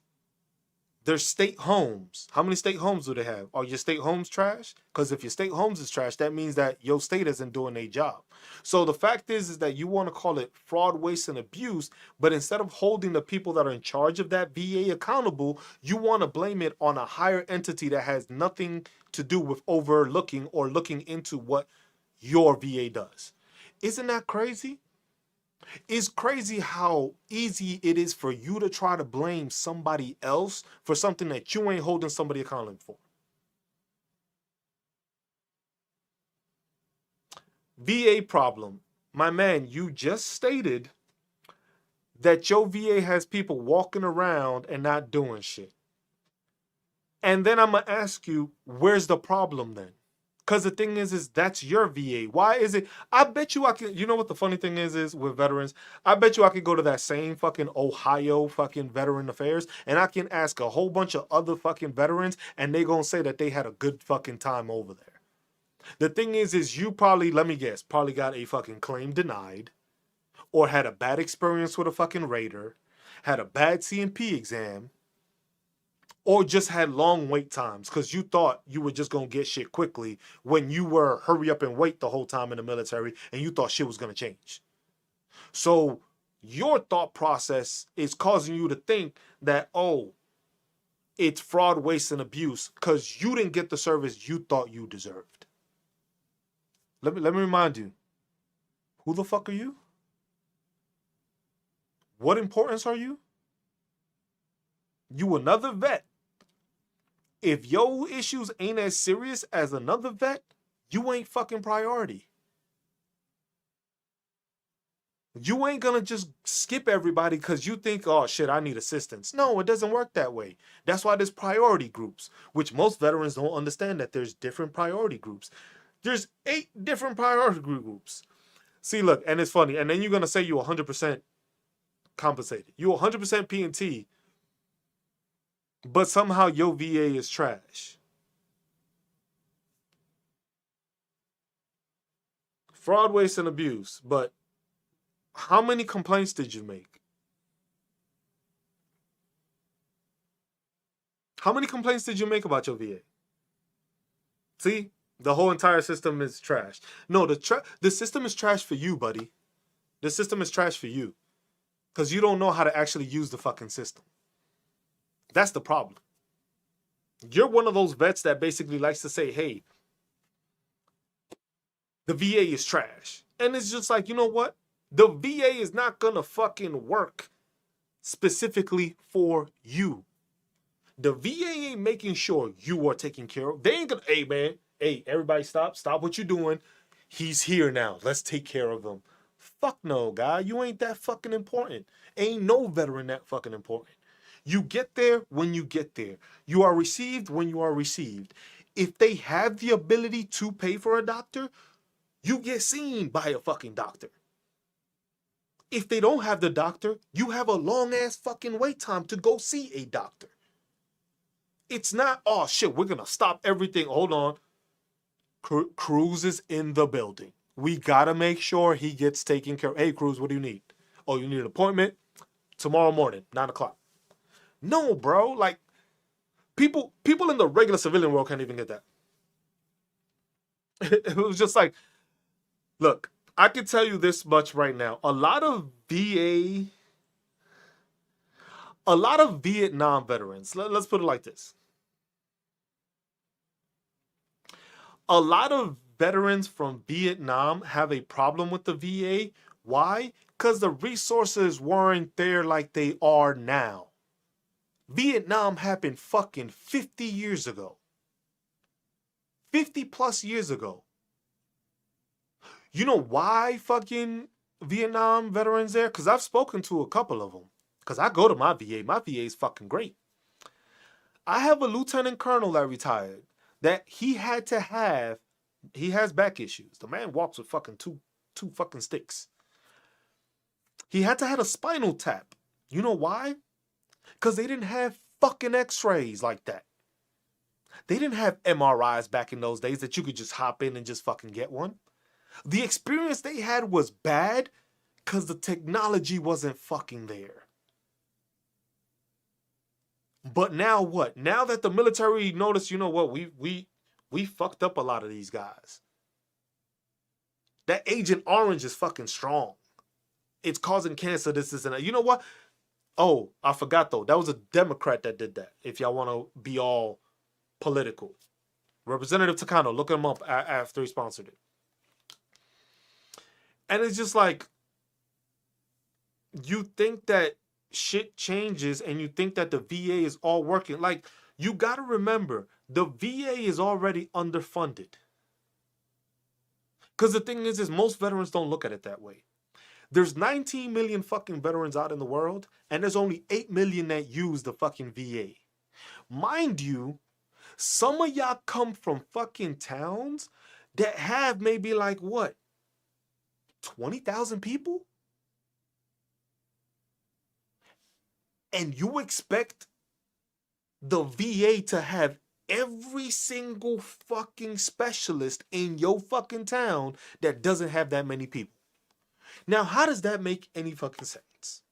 there's state homes. How many state homes do they have? Are your state homes trash? Because if your state homes is trash, that means that your state isn't doing a job. So the fact is that you want to call it fraud, waste, and abuse, but instead of holding the people that are in charge of that VA accountable, you want to blame it on a higher entity that has nothing to do with overlooking or looking into what your VA does. Isn't that crazy? It's crazy how easy it is for you to try to blame somebody else for something that you ain't holding somebody accountable for. VA problem. My man, you just stated that your VA has people walking around and not doing shit. And then I'm going to ask you, where's the problem then? Because the thing is that's your VA. Why is it? I bet you I can, you know what the funny thing is with veterans? I bet you I could go to that same fucking Ohio fucking Veteran Affairs and I can ask a whole bunch of other fucking veterans and they gonna say that they had a good fucking time over there. The thing is you probably, let me guess, probably got a fucking claim denied or had a bad experience with a fucking raider, had a bad C&P exam, or just had long wait times because you thought you were just going to get shit quickly when you were hurry up and wait the whole time in the military and you thought shit was going to change. So your thought process is causing you to think that, oh, it's fraud, waste, and abuse because you didn't get the service you thought you deserved. Let me remind you, who the fuck are you? What importance are you? You another vet. If your issues ain't as serious as another vet, you ain't fucking priority. You ain't gonna just skip everybody because you think, oh shit, I need assistance. No, it doesn't work that way. That's why there's priority groups, which most veterans don't understand that there's different priority groups. There's 8 different priority groups. See, look, and it's funny. And then you're gonna say you're 100% compensated. You're 100% P&T. But somehow your VA is trash. Fraud, waste, and abuse. But how many complaints did you make? How many complaints did you make about your VA? See? The whole entire system is trash. No, the system is trash for you, buddy. The system is trash for you. Because you don't know how to actually use the fucking system. That's the problem. You're one of those vets that basically likes to say, hey, the VA is trash. And it's just like, you know what? The VA is not going to fucking work specifically for you. The VA ain't making sure you are taken care of. They ain't going to, hey, man, hey, everybody stop what you're doing. He's here now. Let's take care of him. Fuck no, guy. You ain't that fucking important. Ain't no veteran that fucking important. You get there when you get there. You are received when you are received. If they have the ability to pay for a doctor, you get seen by a fucking doctor. If they don't have the doctor, you have a long ass fucking wait time to go see a doctor. It's not, oh shit, we're gonna stop everything. Hold on. Cruz is in the building. We gotta make sure he gets taken care of. Hey, Cruz, what do you need? Oh, you need an appointment? Tomorrow morning, 9 o'clock. No, bro. Like, people in the regular civilian world can't even get that. It was just like, look, I can tell you this much right now. A lot of VA A lot of Vietnam veterans, let's put it like this. A lot of veterans from Vietnam have a problem with the VA. Why? Because the resources weren't there like they are now. Vietnam happened fucking 50 years ago. 50 plus years ago. You know why fucking Vietnam veterans there? Because I've spoken to a couple of them. Because I go to my VA. My VA is fucking great. I have a lieutenant colonel that retired that he has back issues. The man walks with fucking two fucking sticks. He had to have a spinal tap. You know why? Because they didn't have fucking x-rays like that. They didn't have MRIs back in those days that you could just hop in and just fucking get one. The experience they had was bad because the technology wasn't fucking there. But now what? Now that the military noticed, you know what, we fucked up a lot of these guys. That Agent Orange is fucking strong. It's causing cancer, this and that. You know what? Oh, I forgot though. That was a Democrat that did that. If y'all want to be all political. Representative Takano, look him up after he sponsored it. And it's just like, you think that shit changes and you think that the VA is all working. Like, you got to remember, the VA is already underfunded. Because the thing is most veterans don't look at it that way. There's 19 million fucking veterans out in the world, and there's only 8 million that use the fucking VA. Mind you, some of y'all come from fucking towns that have maybe like what? 20,000 people? And you expect the VA to have every single fucking specialist in your fucking town that doesn't have that many people. Now, how does that make any fucking sense?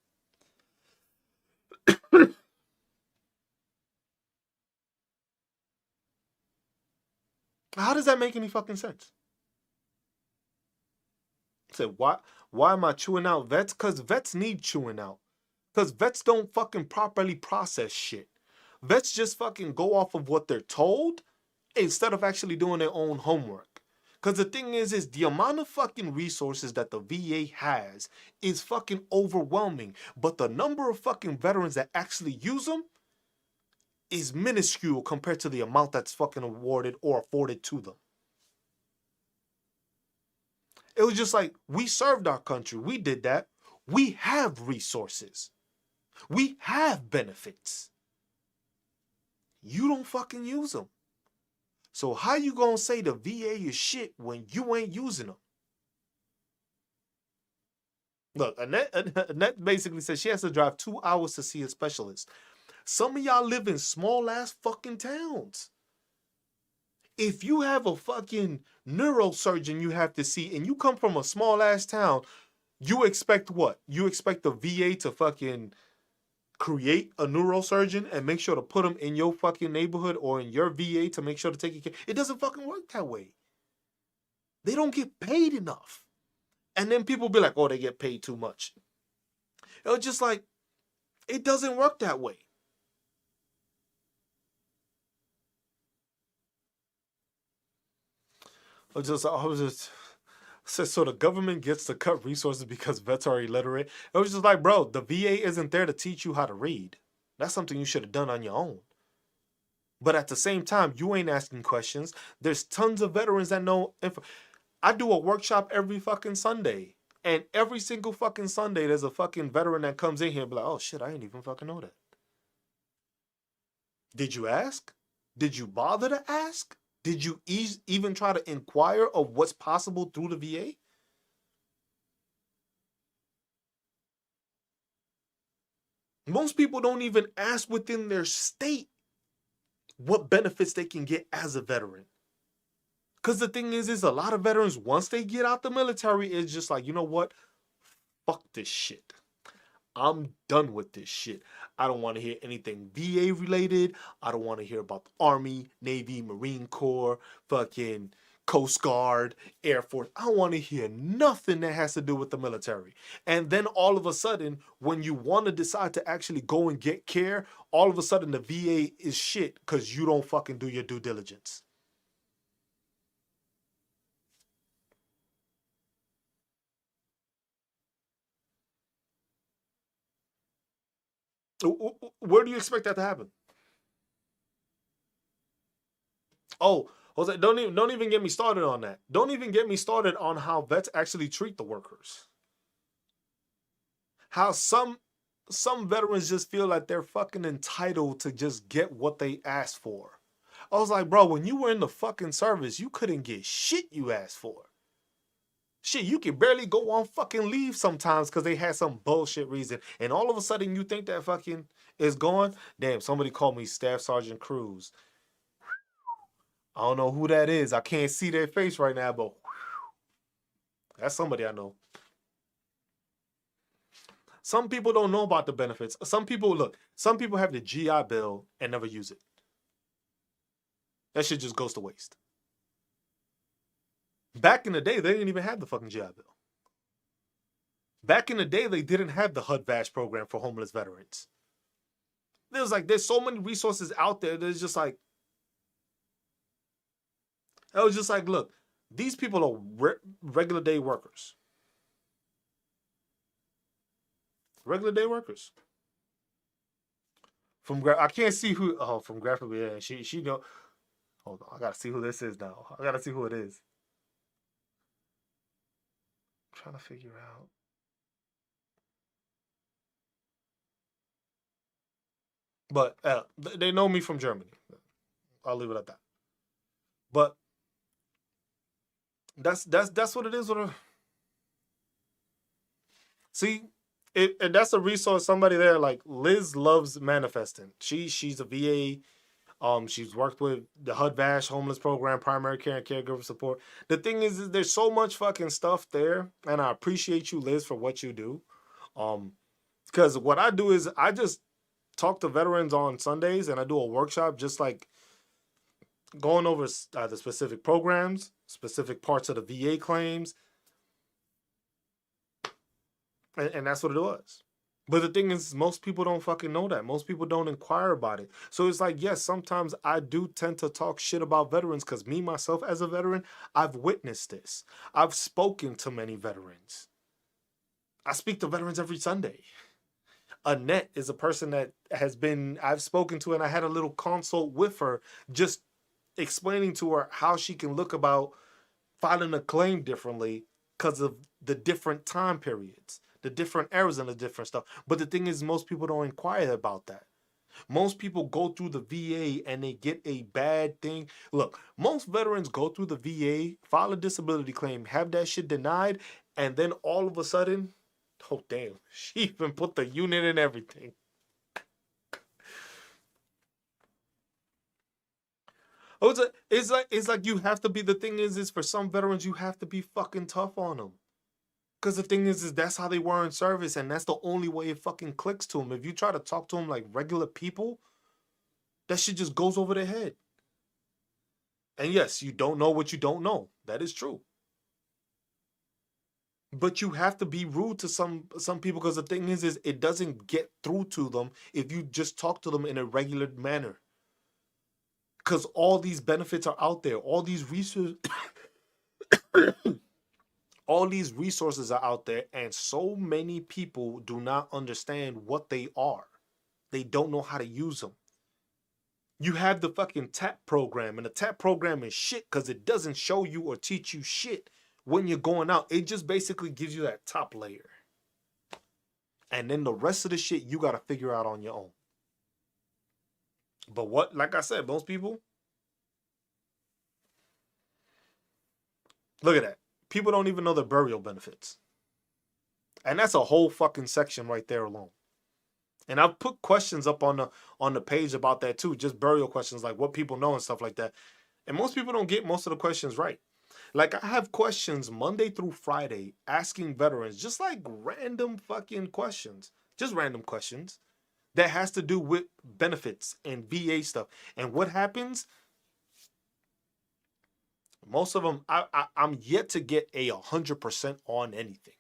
How does that make any fucking sense? I said, why am I chewing out vets? Because vets need chewing out. Because vets don't fucking properly process shit. Vets just fucking go off of what they're told instead of actually doing their own homework. Because the thing is the amount of fucking resources that the VA has is fucking overwhelming. But the number of fucking veterans that actually use them is minuscule compared to the amount that's fucking awarded or afforded to them. It was just like, we served our country. We did that. We have resources. We have benefits. You don't fucking use them. So how you gonna say the VA is shit when you ain't using them? Look, Annette basically says she has to drive 2 hours to see a specialist. Some of y'all live in small ass fucking towns. If you have a fucking neurosurgeon you have to see and you come from a small ass town, you expect what? You expect the VA to fucking create a neurosurgeon and make sure to put them in your fucking neighborhood or in your VA to make sure to take care. It doesn't fucking work that way. They don't get paid enough. And then people be like, oh, they get paid too much. It was just like, it doesn't work that way. I was just so the government gets to cut resources because vets are illiterate. It was just like, bro, the VA isn't there to teach you how to read. That's something you should have done on your own. But at the same time, you ain't asking questions. There's tons of veterans that know info. I do a workshop every fucking Sunday. And every single fucking Sunday, there's a fucking veteran that comes in here and be like, oh shit, I ain't even fucking know that. Did you ask? Did you bother to ask? Did you even try to inquire of what's possible through the VA? Most people don't even ask within their state what benefits they can get as a veteran. Because the thing is a lot of veterans, once they get out the military, it's just like, you know what? Fuck this shit. I'm done with this shit. I don't want to hear anything VA related. I don't want to hear about the Army, Navy, Marine Corps, fucking Coast Guard, Air Force. I don't want to hear nothing that has to do with the military. And then all of a sudden, when you want to decide to actually go and get care, all of a sudden the VA is shit because you don't fucking do your due diligence. Where do you expect that to happen? Oh, Jose, don't even get me started on that. Don't even get me started on how vets actually treat the workers. How some veterans just feel like they're fucking entitled to just get what they asked for. I was like, bro, when you were in the fucking service, you couldn't get shit you asked for. Shit, you can barely go on fucking leave sometimes because they had some bullshit reason. And all of a sudden you think that fucking is gone. Damn, somebody called me Staff Sergeant Cruz. I don't know who that is. I can't see their face right now, but that's somebody I know. Some people don't know about the benefits. Some people have the GI Bill and never use it. That shit just goes to waste. Back in the day, they didn't even have the fucking GI Bill. Back in the day, they didn't have the HUD-VASH program for homeless veterans. There's so many resources out there. There's just like, I was just like, look, these people are regular day workers. Regular day workers. I can't see who. Oh, from graphic, yeah. She know. Hold on, I gotta see who this is now. I gotta see who it is. I'm trying to figure out. But they know me from Germany. I'll leave it at that. But that's what it is. See, and that's a resource. Somebody there like Liz loves manifesting. She's a VA. She's worked with the HUD-VASH homeless program, primary care and caregiver support. The thing is there's so much fucking stuff there, and I appreciate you, Liz, for what you do. Because what I do is I just talk to veterans on Sundays, and I do a workshop just like going over the specific programs, specific parts of the VA claims, and that's what it was. But the thing is, most people don't fucking know that. Most people don't inquire about it. So it's like, yes, sometimes I do tend to talk shit about veterans because me, myself, as a veteran, I've witnessed this. I've spoken to many veterans. I speak to veterans every Sunday. Annette is a person that I've spoken to, and I had a little consult with her, just explaining to her how she can look about filing a claim differently because of the different time periods, the different eras and the different stuff. But the thing is, most people don't inquire about that. Most people go through the VA and they get a bad thing. Look, most veterans go through the VA, file a disability claim, have that shit denied, and then all of a sudden, oh damn, she even put the unit and everything. Oh, it's like you have to be. The thing is for some veterans you have to be fucking tough on them. Because the thing is that's how they were in service, and that's the only way it fucking clicks to them. If you try to talk to them like regular people, that shit just goes over their head. And yes, you don't know what you don't know. That is true. But you have to be rude to some people because the thing is it doesn't get through to them if you just talk to them in a regular manner. Because all these benefits are out there. All these resources all these resources are out there, and so many people do not understand what they are. They don't know how to use them. You have the fucking TAP program, and the TAP program is shit because it doesn't show you or teach you shit when you're going out. It just basically gives you that top layer. And then the rest of the shit you got to figure out on your own. But what, like I said, most people, look at that. People don't even know the burial benefits. And that's a whole fucking section right there alone. And I've put questions up on the page about that too, just burial questions, like what people know and stuff like that. And most people don't get most of the questions right. Like I have questions Monday through Friday asking veterans, just like random fucking questions, just random questions that has to do with benefits and VA stuff. And what happens? Most of them, I'm yet to get a 100% on anything.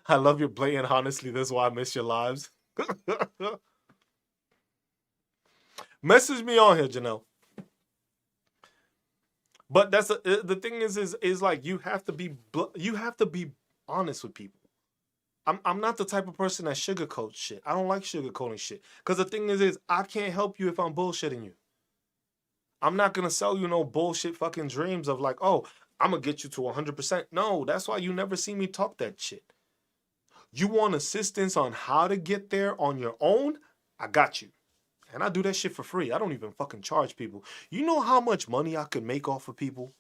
I love your blatant honestly. That's why I miss your lives. Message me on here, Janelle. But that's the thing is like you have to be honest with people. I'm not the type of person that sugarcoats shit. I don't like sugarcoating shit. Cause the thing is I can't help you if I'm bullshitting you. I'm not gonna sell you no bullshit fucking dreams of like, oh, I'm gonna get you to 100%. No, that's why you never see me talk that shit. You want assistance on how to get there on your own? I got you. And I do that shit for free. I don't even fucking charge people. You know how much money I could make off of people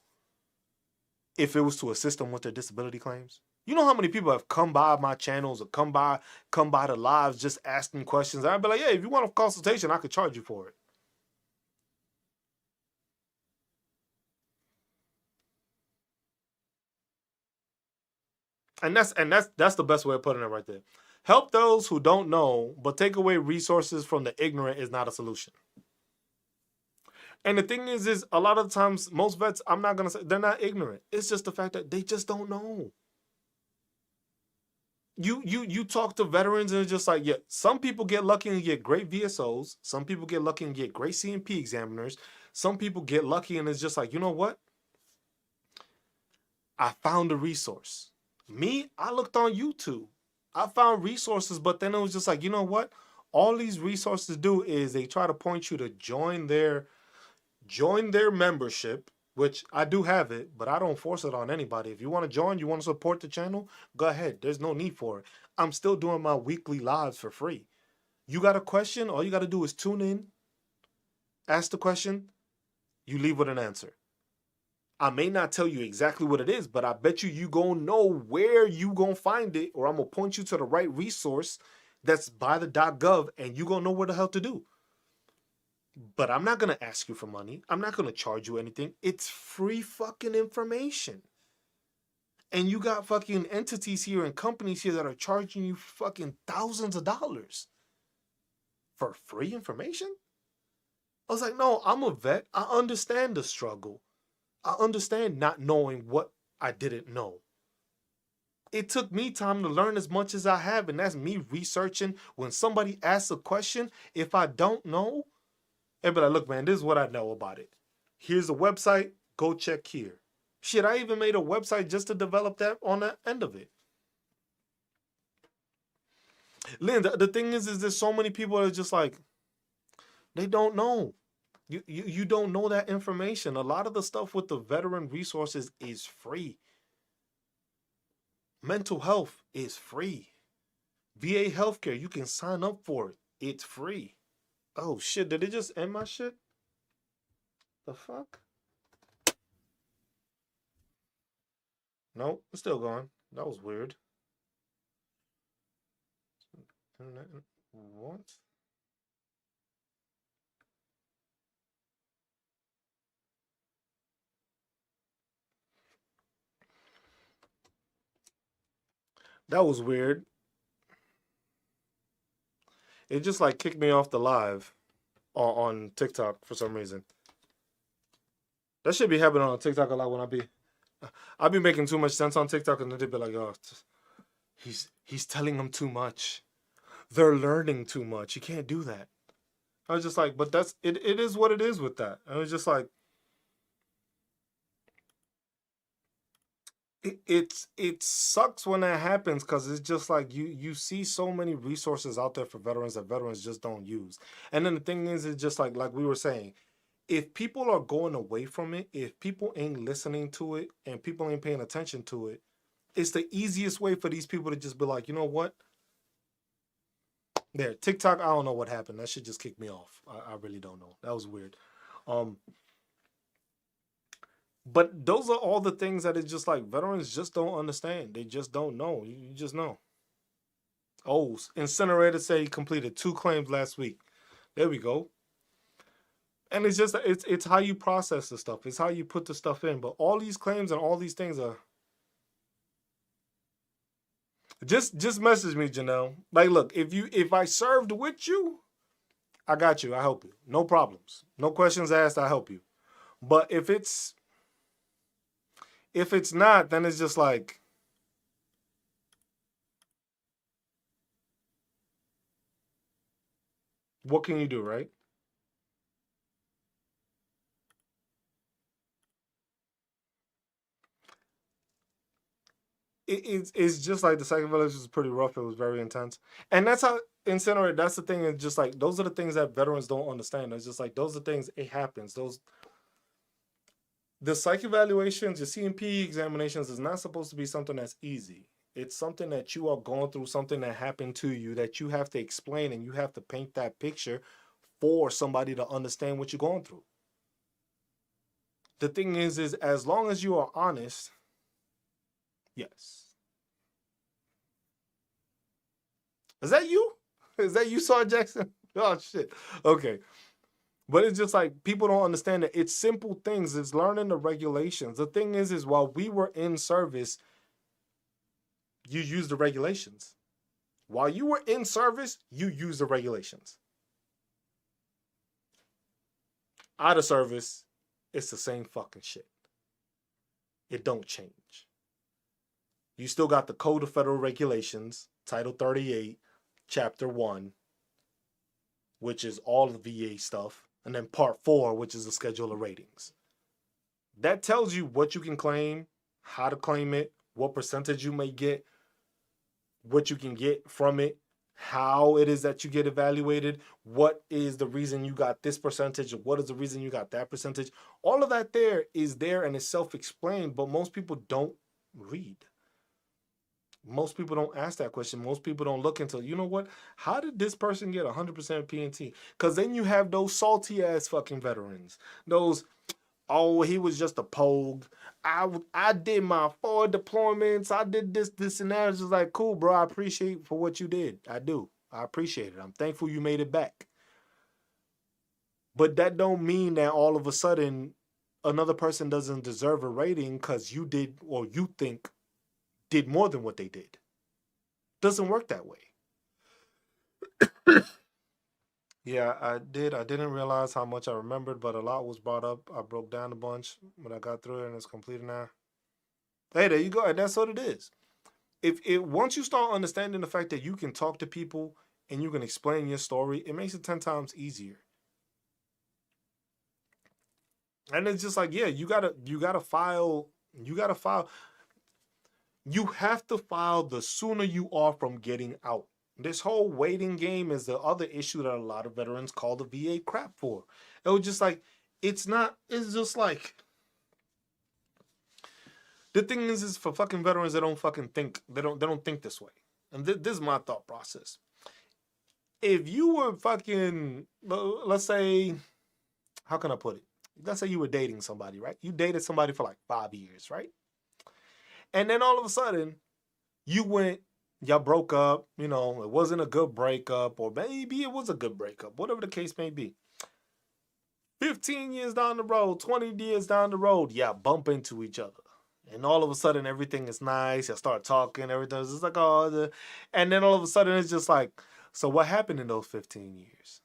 if it was to assist them with their disability claims? You know how many people have come by my channels or come by the lives just asking questions? I'd be like, hey, if you want a consultation, I could charge you for it. And that's the best way of putting it right there. Help those who don't know, but take away resources from the ignorant is not a solution. And the thing is a lot of times most vets, I'm not gonna say they're not ignorant. It's just the fact that they just don't know. You talk to veterans and it's just like, yeah, some people get lucky and get great VSOs. Some people get lucky and get great C&P examiners. Some people get lucky and it's just like, you know what? I found a resource. Me, I looked on YouTube. I found resources, but then it was just like, you know what? All these resources do is they try to point you to join their membership, which I do have it, but I don't force it on anybody. If you want to join, you want to support the channel, go ahead. There's no need for it. I'm still doing my weekly lives for free. You got a question, all you got to do is tune in, ask the question, you leave with an answer. I may not tell you exactly what it is, but I bet you gonna know where you gonna find it, or I'm gonna point you to the right resource that's by the .gov, and you gonna know what the hell to do. But I'm not gonna ask you for money. I'm not gonna charge you anything. It's free fucking information. And you got fucking entities here and companies here that are charging you fucking thousands of dollars for free information? I was like, no, I'm a vet. I understand the struggle. I understand not knowing what I didn't know. It took me time to learn as much as I have, and that's me researching. When somebody asks a question, if I don't know, and be like, look, man, this is what I know about it. Here's a website. Go check here. Shit, I even made a website just to develop that on the end of it. Lynn, the thing is there's so many people that are just like, they don't know. You don't know that information. A lot of the stuff with the veteran resources is free. Mental health is free. VA healthcare, you can sign up for it. It's free. Oh shit, did it just end my shit? The fuck? Nope, it's still going. That was weird. What? That was weird. It just like kicked me off the live on TikTok for some reason. That should be happening on TikTok a lot when I be making too much sense on TikTok, and then they be like, oh, he's telling them too much. They're learning too much. You can't do that. I was just like, but that's it is what it is with that. I was just like, it sucks when that happens, because it's just like you see so many resources out there for veterans that veterans just don't use. And then the thing is, it's just like we were saying, if people are going away from it, if people ain't listening to it and people ain't paying attention to it, it's the easiest way for these people to just be like, you know what? There, TikTok, I don't know what happened. That shit just kicked me off. I really don't know. That was weird. But those are all the things that it's just like veterans just don't understand. They just don't know. You just know. Oh, Incinerator said he completed 2 claims last week. There we go. And it's just it's how you process the stuff. It's how you put the stuff in. But all these claims and all these things are just message me, Janelle. Like, look, if I served with you, I got you. I help you. No problems. No questions asked. I help you. But if it's not, then it's just like, what can you do, right? It's just like the second village was pretty rough. It was very intense, and that's how incinerate. That's the thing. It's just like those are the things that veterans don't understand. It's just like those are things. It happens. Those the psych evaluations, your CMP examinations is not supposed to be something that's easy. It's something that you are going through, something that happened to you that you have to explain and you have to paint that picture for somebody to understand what you're going through. The thing is as long as you are honest, yes. Is that you? Is that you, Saw Jackson? Oh shit. Okay. But it's just like people don't understand that it's simple things. It's learning the regulations. The thing is while we were in service, you use the regulations. While you were in service, you use the regulations. Out of service, it's the same fucking shit. It don't change. You still got the Code of Federal Regulations, Title 38, Chapter 1, which is all the VA stuff, and then Part 4, which is the Schedule of Ratings. That tells you what you can claim, how to claim it, what percentage you may get, what you can get from it, how it is that you get evaluated, what is the reason you got this percentage, or what is the reason you got that percentage. All of that there and it's self-explained, but most people don't read. Most people don't ask that question. Most people don't look into, you know what? How did this person get 100% PNT? Because then you have those salty ass fucking veterans. Those, oh, he was just a pogue. I did my 4 deployments. I did this, and that. It's just like, cool, bro. I appreciate for what you did. I do. I appreciate it. I'm thankful you made it back. But that don't mean that all of a sudden another person doesn't deserve a rating because you did or you think did more than what they did. Doesn't work that way. Yeah, I did. I didn't realize how much I remembered, but a lot was brought up. I broke down a bunch, but I got through it and it's completed now. Hey, there you go. And that's what it is. If it once you start understanding the fact that you can talk to people and you can explain your story, it makes it 10 times easier. And it's just like, yeah, you gotta file. You have to file the sooner you are from getting out. This whole waiting game is the other issue that a lot of veterans call the VA crap for. It was just like, it's not, it's just like, the thing is for fucking veterans, they don't fucking think, they don't think this way. And this is my thought process. If you were fucking, let's say, how can I put it? Let's say you were dating somebody, right? You dated somebody for like 5 years, right? And then all of a sudden, y'all broke up, it wasn't a good breakup, or maybe it was a good breakup, whatever the case may be. 15 years down the road, 20 years down the road, y'all bump into each other. And all of a sudden, everything is nice. Y'all start talking, everything is just like, oh, and then all of a sudden, it's just like, so what happened in those 15 years?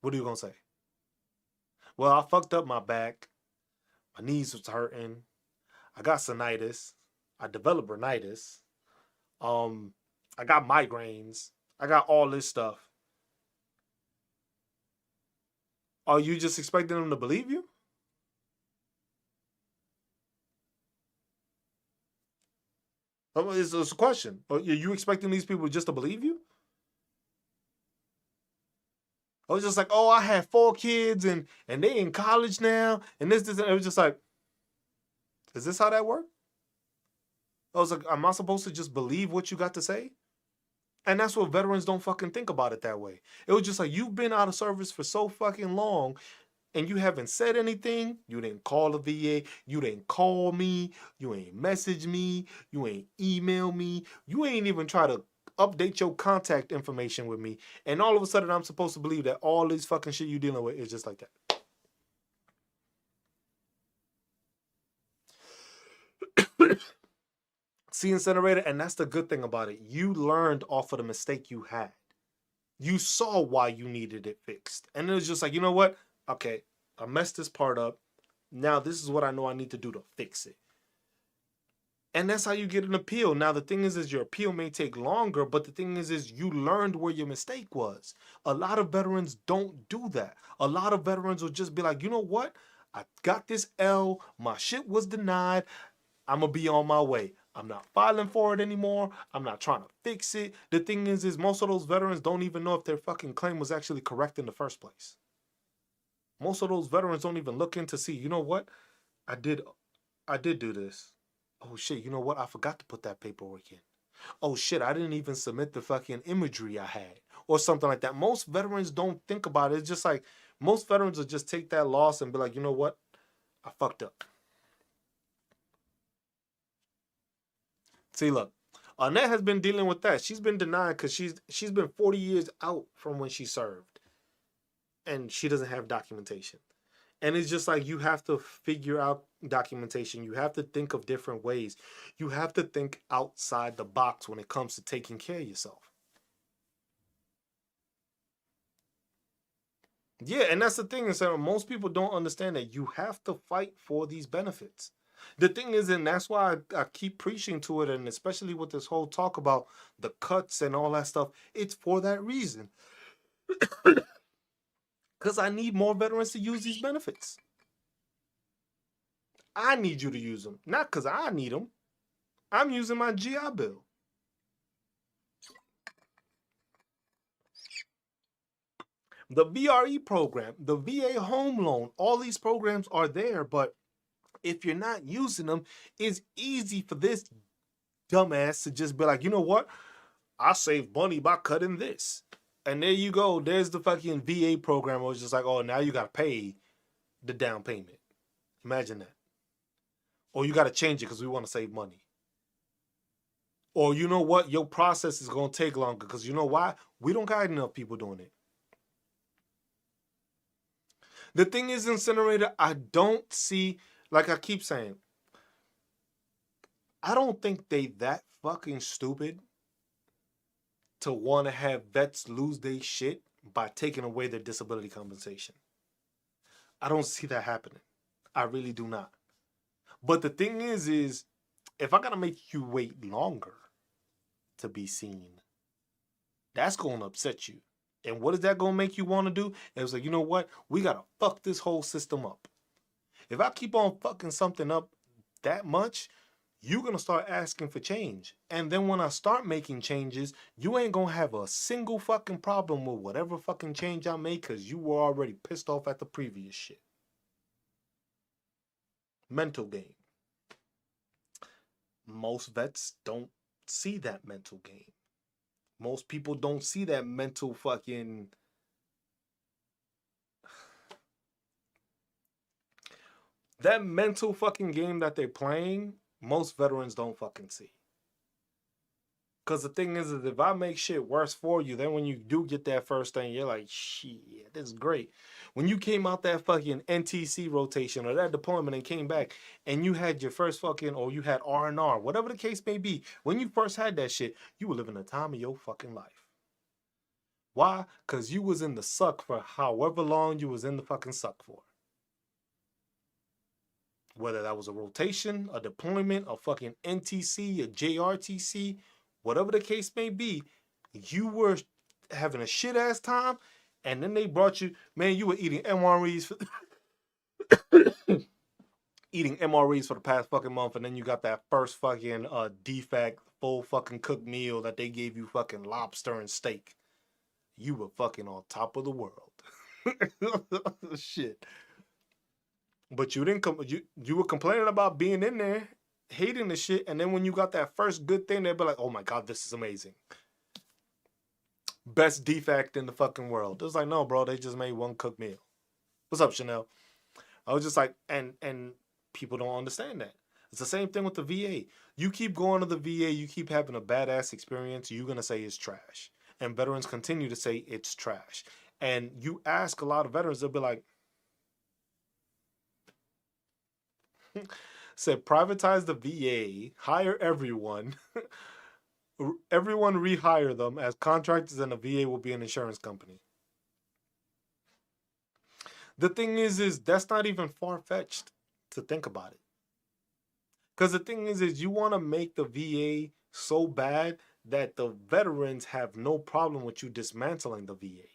What are you going to say? Well, I fucked up my back. My knees was hurting. I got sinitis. I developed rhinitis. I got migraines. I got all this stuff. Are you just expecting them to believe you? It's a question. Are you expecting these people just to believe you? I was just like, oh, I had 4 kids and they in college now and this and it was just like, is this how that worked? I was like, am I supposed to just believe what you got to say? And that's what veterans don't fucking think about it that way. It was just like, you've been out of service for so fucking long and you haven't said anything. You didn't call the VA. You didn't call me. You ain't message me. You ain't email me. You ain't even try to update your contact information with me. And all of a sudden, I'm supposed to believe that all this fucking shit you dealing with is just like that. See, incinerator, and that's the good thing about it. You learned off of the mistake you had. You saw why you needed it fixed. And it was just like, you know what? Okay, I messed this part up. Now this is what I know I need to do to fix it. And that's how you get an appeal. Now the thing is your appeal may take longer, but the thing is you learned where your mistake was. A lot of veterans don't do that. A lot of veterans will just be like, you know what? I got this L, my shit was denied. I'm gonna be on my way. I'm not filing for it anymore. I'm not trying to fix it. The thing is most of those veterans don't even know if their fucking claim was actually correct in the first place. Most of those veterans don't even look in to see, you know what? I did do this. Oh shit, you know what? I forgot to put that paperwork in. Oh shit, I didn't even submit the fucking imagery I had. Or something like that. Most veterans don't think about it. It's just like most veterans will just take that loss and be like, you know what? I fucked up. See, look, Annette has been dealing with that. She's been denied because she's been 40 years out from when she served. And she doesn't have documentation. And it's just like you have to figure out documentation. You have to think of different ways. You have to think outside the box when it comes to taking care of yourself. Yeah, and that's the thing is that most people don't understand that you have to fight for these benefits. The thing is, and that's why I keep preaching to it, and especially with this whole talk about the cuts and all that stuff, it's for that reason. Because I need more veterans to use these benefits. I need you to use them, not because I need them. I'm using my GI Bill. The VRE program, the VA home loan, all these programs are there, but if you're not using them, it's easy for this dumbass to just be like, you know what? I saved money by cutting this. And there you go. There's the fucking VA program where it's just like, oh, now you got to pay the down payment. Imagine that. Or you got to change it because we want to save money. Or you know what? Your process is going to take longer because you know why? We don't got enough people doing it. The thing is, Incinerator, I don't see, like I keep saying, I don't think they that fucking stupid to want to have vets lose their shit by taking away their disability compensation. I don't see that happening. I really do not. But the thing is if I gotta make you wait longer to be seen, that's gonna upset you. And what is that gonna make you want to do? It was like, you know what? We gotta fuck this whole system up. If I keep on fucking something up that much, you're gonna start asking for change. And then when I start making changes, you ain't gonna have a single fucking problem with whatever fucking change I make because you were already pissed off at the previous shit. Mental game. Most vets don't see that mental game. Most people don't see that mental fucking. That mental fucking game that they're playing, most veterans don't fucking see. Because the thing is if I make shit worse for you, then when you do get that first thing, you're like, shit, this is great. When you came out that fucking NTC rotation or that deployment and came back and you had your first fucking, or you had R&R, whatever the case may be, when you first had that shit, you were living the time of your fucking life. Why? Because you was in the suck for however long you was in the fucking suck for. Whether that was a rotation, a deployment, a fucking NTC, a JRTC, whatever the case may be, you were having a shit ass time, and then they brought you, man, you were eating MREs for eating MREs for the past fucking month, and then you got that first fucking defect full fucking cooked meal that they gave you fucking lobster and steak. You were fucking on top of the world. Shit. But you didn't you were complaining about being in there, hating the shit, and then when you got that first good thing, they'd be like, oh my god, this is amazing. Best defect in the fucking world. It was like, no, bro, they just made one cooked meal. What's up, Chanel? I was just like, and people don't understand that. It's the same thing with the VA. You keep going to the VA, you keep having a badass experience, you're gonna say it's trash. And veterans continue to say it's trash. And you ask a lot of veterans, they'll be like, said privatize the VA, hire everyone, Everyone rehire them as contractors, and the VA will be an insurance company. The thing is that's not even far fetched to think about it. Because the thing is you want to make the VA so bad that the veterans have no problem with you dismantling the VA.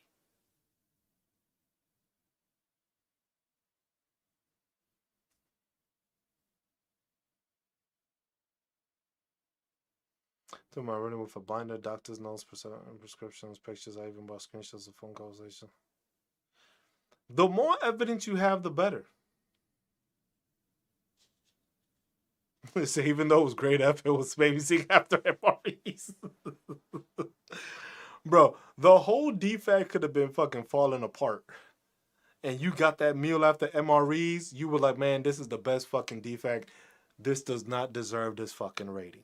To my running with a binder, doctor's notes, prescriptions, pictures. I even bought screenshots of phone conversation. The more evidence you have, the better. So even though it was grade F, it was babysitting after MREs. Bro, the whole defect could have been fucking falling apart. And you got that meal after MREs, you were like, man, this is the best fucking defect. This does not deserve this fucking rating.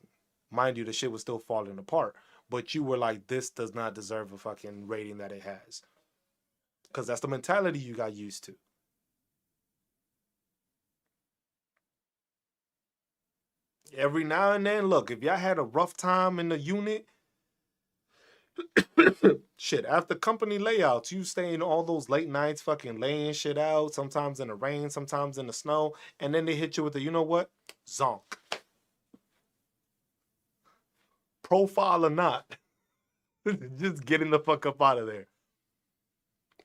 Mind you, the shit was still falling apart. But you were like, this does not deserve a fucking rating that it has. Because that's the mentality you got used to. Every now and then, look, if y'all had a rough time in the unit, shit, after company layouts, you stay in all those late nights fucking laying shit out, sometimes in the rain, sometimes in the snow, and then they hit you with the, you know what? Zonk. Profile or not, just getting the fuck up out of there.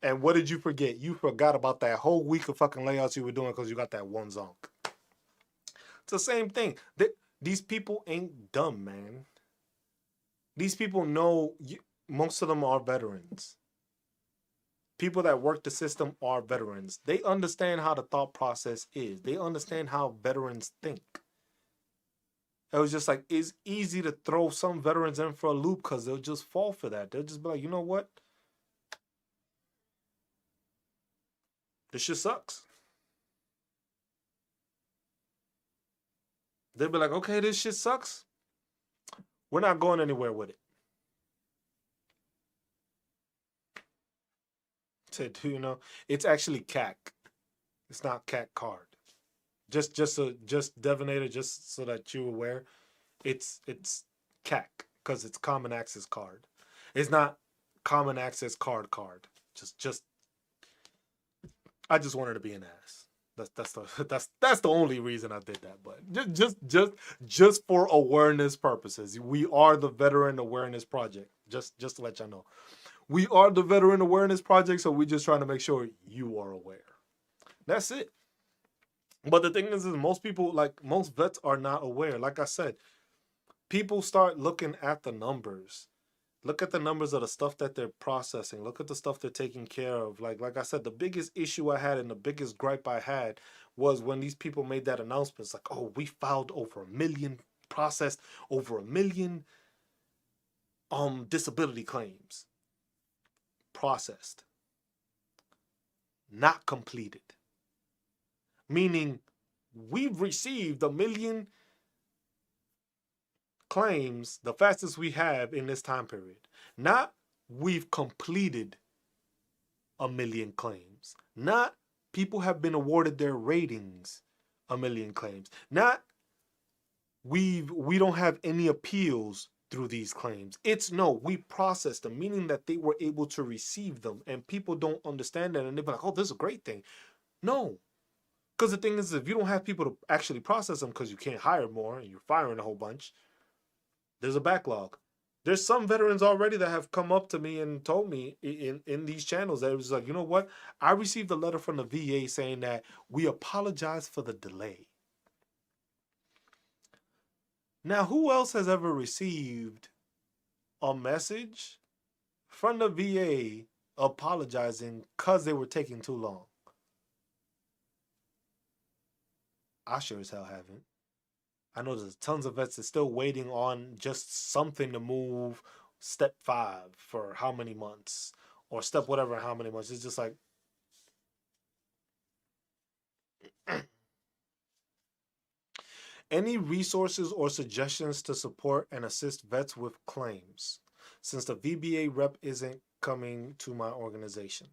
And what did you forget? You forgot about that whole week of fucking layouts you were doing because you got that one zonk. It's the same thing. These people ain't dumb, man. These people know, most of them are veterans. People that work the system are veterans. They understand how the thought process is. They understand how veterans think. It was just like, it's easy to throw some veterans in for a loop because they'll just fall for that. They'll just be like, you know what? This shit sucks. They'll be like, okay, this shit sucks. We're not going anywhere with it. Said, you know, it's actually CAC. It's not CAC card. Just Devonator, just so that you're aware, it's CAC because it's Common Access Card. It's not Common Access Card. Just I just wanted to be an ass. That's the only reason I did that. But just for awareness purposes, we are the Veteran Awareness Project. Just to let y'all know, we are the Veteran Awareness Project. So we're just trying to make sure you are aware. That's it. But the thing is most people, like most vets, are not aware. Like I said, people start looking at the numbers. Look at the numbers of the stuff that they're processing. Look at the stuff they're taking care of. Like I said, the biggest issue I had and the biggest gripe I had was when these people made that announcement. It's like, oh, we filed over 1 million, processed over 1 million disability claims. Processed. Not completed. Meaning we've received 1 million claims, the fastest we have in this time period. Not we've completed 1 million claims. Not people have been awarded their ratings 1 million claims. Not we don't have any appeals through these claims. It's no, we processed them, meaning that they were able to receive them. And people don't understand that and they're like, oh, this is a great thing. No. Because the thing is, if you don't have people to actually process them because you can't hire more and you're firing a whole bunch, there's a backlog. There's some veterans already that have come up to me and told me in these channels that it was like, you know what? I received a letter from the VA saying that we apologize for the delay. Now, who else has ever received a message from the VA apologizing because they were taking too long? I sure as hell haven't. I know there's tons of vets that are still waiting on just something to move step 5 for how many months or step whatever how many months. It's just like any resources or suggestions to support and assist vets with claims since the VBA rep isn't coming to my organization.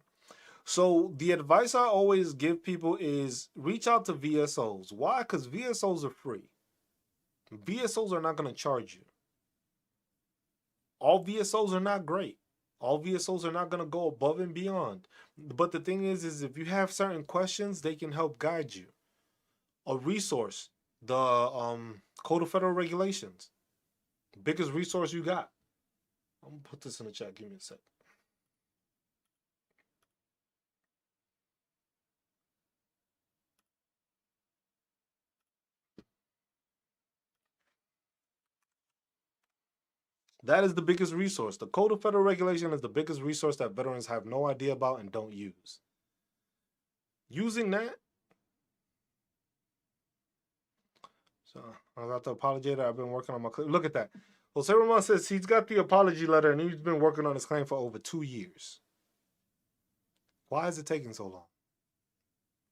So the advice I always give people is reach out to VSOs. Why? Because VSOs are free. VSOs are not going to charge you. All VSOs are not great. All VSOs are not going to go above and beyond. But the thing is if you have certain questions, they can help guide you. A resource, the Code of Federal Regulations, biggest resource you got. I'm gonna put this in the chat. Give me a sec. That is the biggest resource. The Code of Federal Regulation is the biggest resource that veterans have no idea about and don't use. Using that, so I got the apology letter. I've been working on my claim. Look at that. Jose Ramon says he's got the apology letter and he's been working on his claim for over 2 years. Why is it taking so long?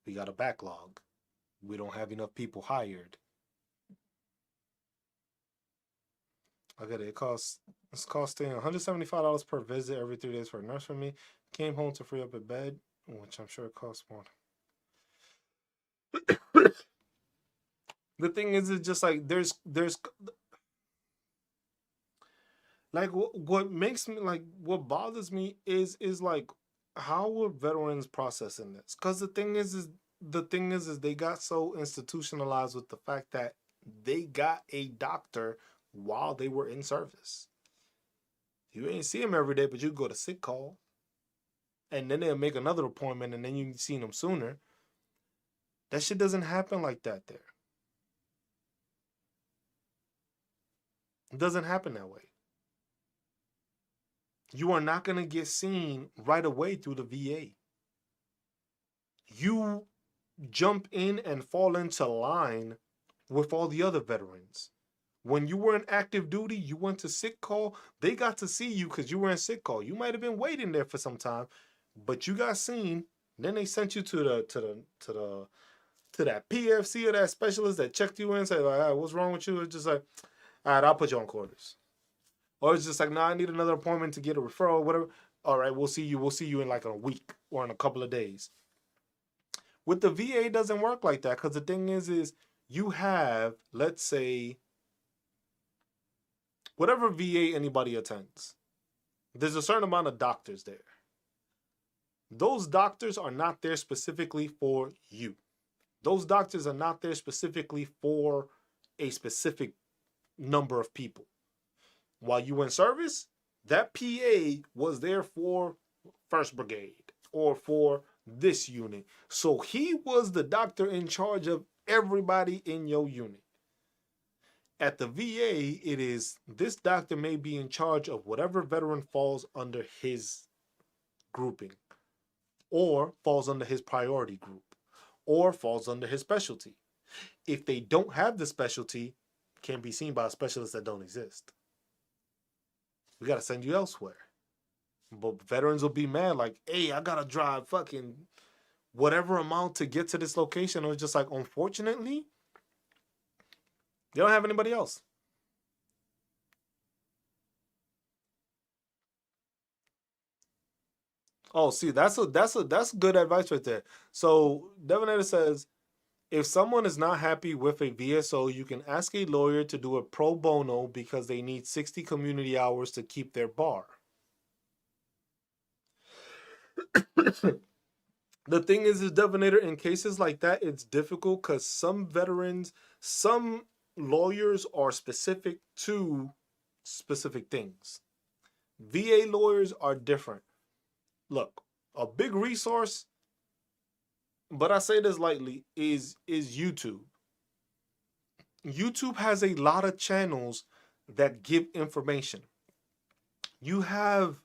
We got a backlog. We don't have enough people hired. I got it. It's costing $175 per visit every 3 days for a nurse for me. Came home to free up a bed, which I'm sure it costs more. The thing is, it's just like there's like what makes me like what bothers me is like how are veterans processing this? Because the thing is they got so institutionalized with the fact that they got a doctor while they were in service. You ain't see him every day, but you go to sick call, and then they'll make another appointment, and then you can see them sooner. That shit doesn't happen like that there. It doesn't happen that way. You are not going to get seen right away through the VA. You jump in and fall into line with all the other veterans. When you were in active duty, you went to sick call, they got to see you because you were in sick call. You might have been waiting there for some time, but you got seen. Then they sent you to that PFC or that specialist that checked you in and said, like, all right, what's wrong with you? It's just like, all right, I'll put you on quarters. Or it's just like, nah, I need another appointment to get a referral, whatever. All right, we'll see you. We'll see you in like a week or in a couple of days. With the VA, it doesn't work like that because the thing is you have, let's say, whatever VA anybody attends, there's a certain amount of doctors there. Those doctors are not there specifically for you. Those doctors are not there specifically for a specific number of people. While you were in service, that PA was there for 1st Brigade or for this unit. So he was the doctor in charge of everybody in your unit. At the VA, it is this doctor may be in charge of whatever veteran falls under his grouping, or falls under his priority group, or falls under his specialty. If they don't have the specialty, can be seen by a specialist that don't exist. We got to send you elsewhere. But veterans will be mad like, hey, I got to drive fucking whatever amount to get to this location. Or it's just like, unfortunately, they don't have anybody else. Oh, see, that's good advice right there. So Devonator says, if someone is not happy with a VSO, you can ask a lawyer to do a pro bono because they need 60 community hours to keep their bar. The thing is Devonator, in cases like that, it's difficult because some veterans, some lawyers are specific to specific things. VA lawyers are different. Look, a big resource, but I say this lightly, is YouTube. YouTube has a lot of channels that give information. You have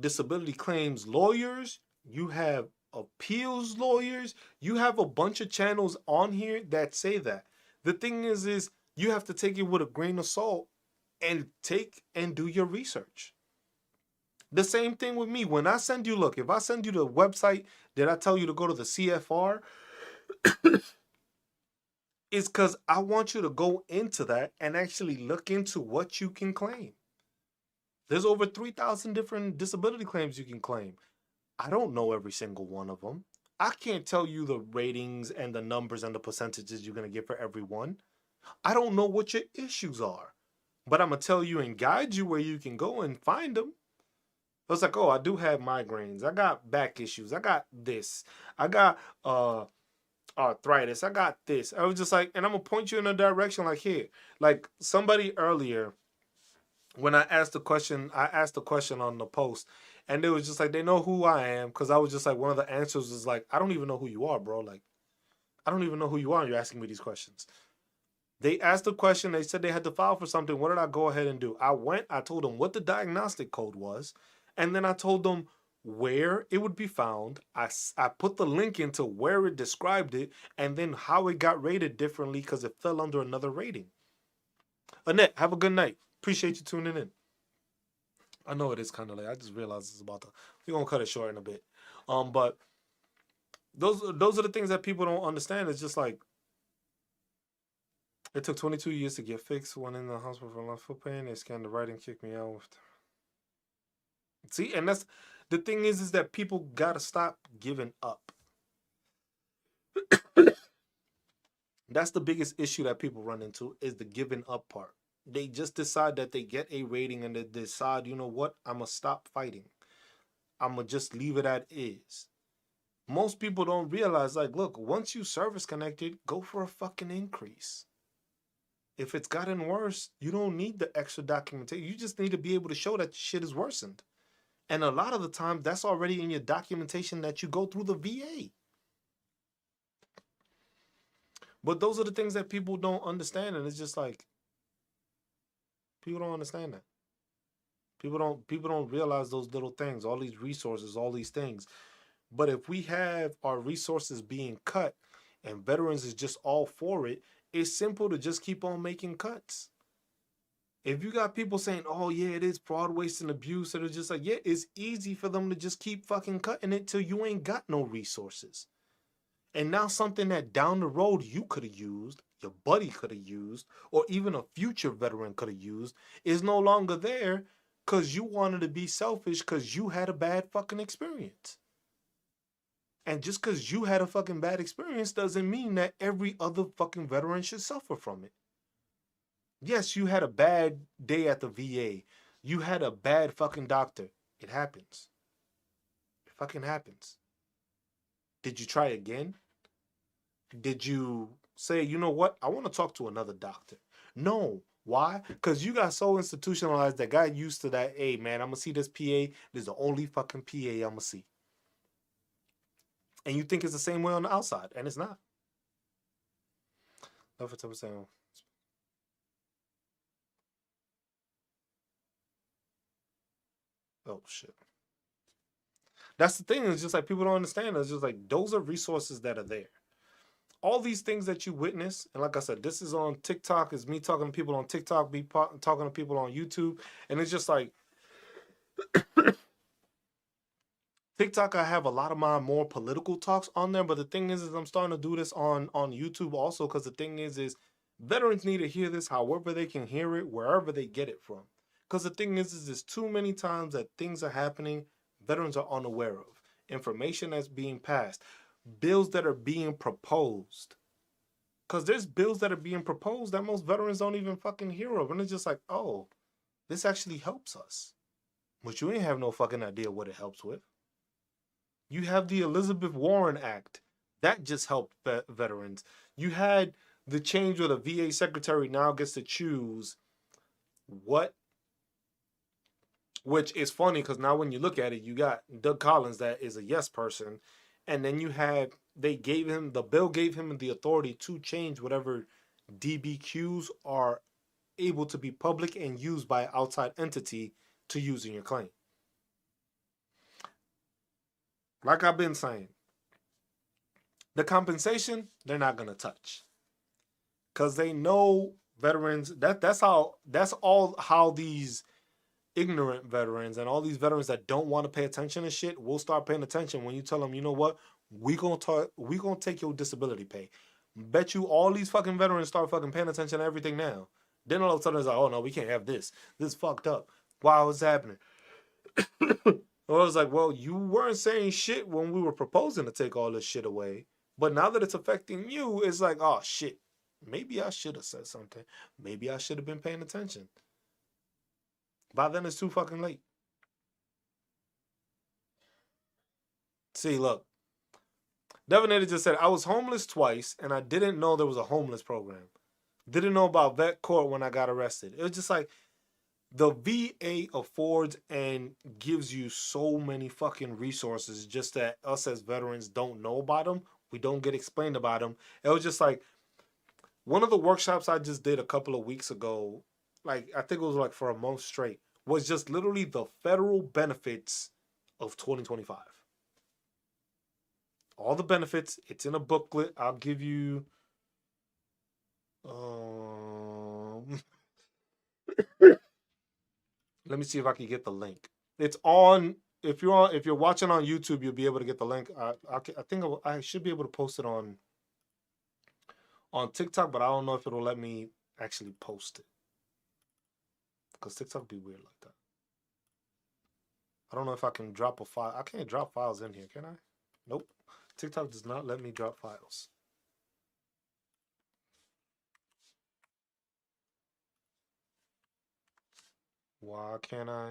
disability claims lawyers, you have appeals lawyers, you have a bunch of channels on here that say that. The thing is you have to take it with a grain of salt and take and do your research. The same thing with me. When I send you, look, if I send you the website that I tell you to go to the CFR, it's because I want you to go into that and actually look into what you can claim. There's over 3,000 different disability claims you can claim. I don't know every single one of them. I can't tell you the ratings and the numbers and the percentages you're going to get for every one. I don't know what your issues are. but I'm gonna tell you and guide you where you can go and find them. So it's like, oh, I do have migraines. I got back issues. I got this. I got arthritis. I got this. I was just like, and I'm gonna point you in a direction like here. Like somebody earlier, when I asked the question on the post, and they was just like, they know who I am, because I was just like, one of the answers was like, I don't even know who you are, bro. Like, I don't even know who you are, and you're asking me these questions. They asked the question, they said they had to file for something. What did I go ahead and do? I told them what the diagnostic code was, and then I told them where it would be found. I put the link into where it described it, and then how it got rated differently because it fell under another rating. Annette, have a good night. Appreciate you tuning in. I know it is kind of late. I just realized it's about to. We're gonna cut it short in a bit. But those are the things that people don't understand. It's just like it took 22 years to get fixed. Went in the hospital for lung foot pain. They scanned the right and kicked me out. See, and that's the thing is that people gotta stop giving up. That's the biggest issue that people run into is the giving up part. They just decide that they get a rating and they decide, you know what, I'm gonna stop fighting. I'm gonna just leave it as is. Most people don't realize, like, look, once you service connected, go for a fucking increase. If it's gotten worse, you don't need the extra documentation. You just need to be able to show that shit is worsened. And a lot of the time, that's already in your documentation that you go through the VA. But those are the things that people don't understand, and it's just like people don't understand that. People don't realize those little things, all these resources, all these things. But if we have our resources being cut and veterans is just all for it, it's simple to just keep on making cuts. If you got people saying, oh yeah, it is fraud, waste, and abuse, and it's just like, yeah, it's easy for them to just keep fucking cutting it till you ain't got no resources. And now something that down the road you could have used, your buddy could have used, or even a future veteran could have used, is no longer there because you wanted to be selfish because you had a bad fucking experience. And just because you had a fucking bad experience doesn't mean that every other fucking veteran should suffer from it. Yes, you had a bad day at the VA. You had a bad fucking doctor. It happens. It fucking happens. Did you try again? Did you say, you know what? I want to talk to another doctor? No. Why? Because you got so institutionalized that got used to that, hey, man, I'm going to see this PA. This is the only fucking PA I'm going to see. And you think it's the same way on the outside, and it's not. Love for 10%. Oh, shit. That's the thing. It's just like people don't understand. It's just like those are resources that are there. All these things that you witness, and like I said, this is on TikTok. Is me talking to people on TikTok, talking to people on YouTube, and it's just like TikTok. I have a lot of my more political talks on there, but the thing is I'm starting to do this on YouTube also because the thing is veterans need to hear this however they can hear it, wherever they get it from. Because the thing is there's too many times that things are happening veterans are unaware of, information that's being passed, bills that are being proposed. Because there's bills that are being proposed that most veterans don't even fucking hear of. And it's just like, oh, this actually helps us. But you ain't have no fucking idea what it helps with. You have the Elizabeth Warren Act. That just helped veterans. You had the change where the VA secretary now gets to choose what, which is funny because now when you look at it, you got Doug Collins that is a yes person. And then you had, the bill gave him the authority to change whatever DBQs are able to be public and used by an outside entity to use in your claim. Like I've been saying, the compensation, they're not going to touch. Because they know veterans, that's all how these ignorant veterans and all these veterans that don't want to pay attention to shit will start paying attention when you tell them, you know what, we gonna take your disability pay. Bet you all these fucking veterans start fucking paying attention to everything now. Then all of a sudden it's like, oh no, we can't have this. This is fucked up. Why was happening? Or I was like, well, you weren't saying shit when we were proposing to take all this shit away. But now that it's affecting you, it's like, oh shit, maybe I should have said something. Maybe I should have been paying attention. By then, it's too fucking late. See, look, Devonator just said, I was homeless twice and I didn't know there was a homeless program. Didn't know about vet court when I got arrested. It was just like the VA affords and gives you so many fucking resources just that us as veterans don't know about them. We don't get explained about them. It was just like one of the workshops I just did a couple of weeks ago, like I think it was like for a month straight, was just literally the federal benefits of 2025. All the benefits. It's in a booklet. I'll give you. Um, let me see if I can get the link. It's on. If you're watching on YouTube, you'll be able to get the link. I think I should be able to post it on TikTok, but I don't know if it'll let me actually post it because TikTok be weird like that. I don't know if I can drop a file. I can't drop files in here, can I? Nope. TikTok does not let me drop files. Why can't I?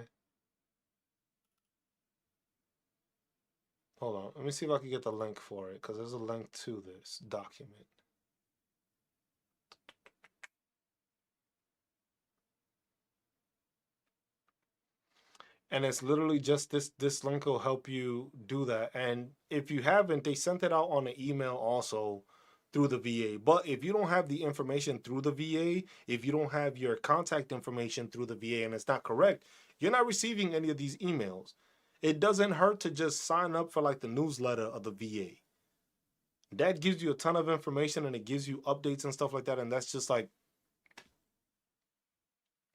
Hold on. Let me see if I can get the link for it because there's a link to this document. And it's literally just this link will help you do that. And if you haven't, they sent it out on an email also through the VA. But if you don't have the information through the VA, if you don't have your contact information through the VA and it's not correct, you're not receiving any of these emails. It doesn't hurt to just sign up for like the newsletter of the VA. That gives you a ton of information and it gives you updates and stuff like that. And that's just like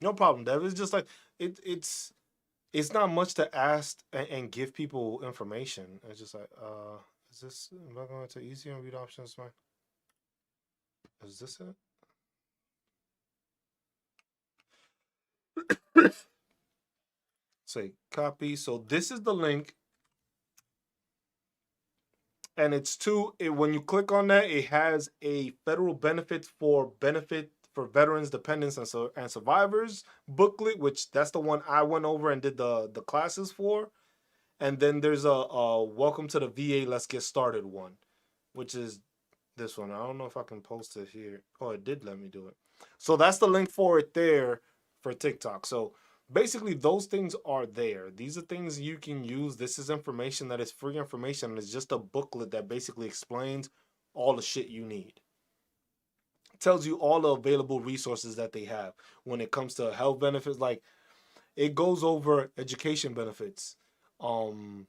no problem, Dev. It's just like it's not much to ask and give people information. It's just like, is this am I going to easy and read options, man? Is this it? Say copy. So this is the link, and it's when you click on that, it has a federal benefit for veterans, dependents, and survivors booklet, which that's the one I went over and did the classes for. And then there's a welcome to the VA, let's get started one, which is this one. I don't know if I can post it here. Oh, it did let me do it. So that's the link for it there for TikTok. So basically, those things are there. These are things you can use. This is information that is free information. It's just a booklet that basically explains all the shit you need. It tells you all the available resources that they have when it comes to health benefits. Like it goes over education benefits, um,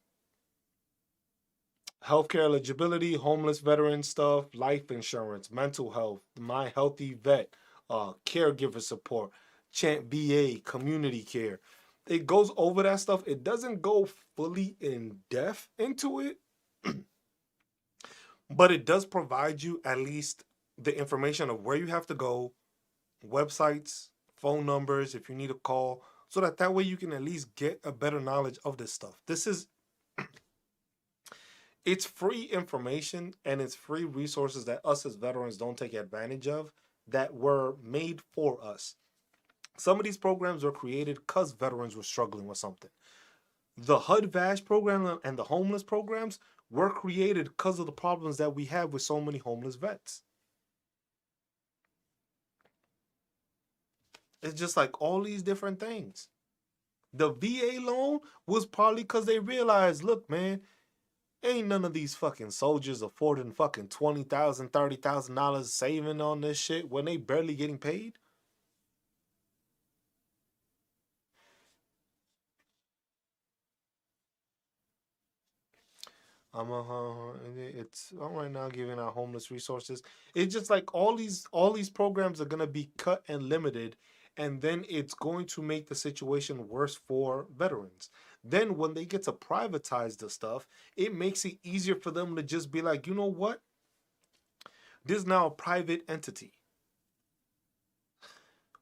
healthcare eligibility, homeless veteran stuff, life insurance, mental health, My Healthy Vet, caregiver support, Chant VA, community care. It goes over that stuff. It doesn't go fully in depth into it, but it does provide you at least the information of where you have to go, websites, phone numbers if you need a call, so that way you can at least get a better knowledge of this stuff. It's free information and it's free resources that us as veterans don't take advantage of that were made for us. Some of these programs were created because veterans were struggling with something. The HUD-VASH program and the homeless programs were created because of the problems that we have with so many homeless vets. It's just like all these different things. The VA loan was probably because they realized, look, man, ain't none of these fucking soldiers affording fucking $20,000, $30,000 saving on this shit when they barely getting paid. I'm right now giving out homeless resources. It's just like all these programs are gonna be cut and limited, and then it's going to make the situation worse for veterans. Then when they get to privatize the stuff, it makes it easier for them to just be like, you know what? This is now a private entity.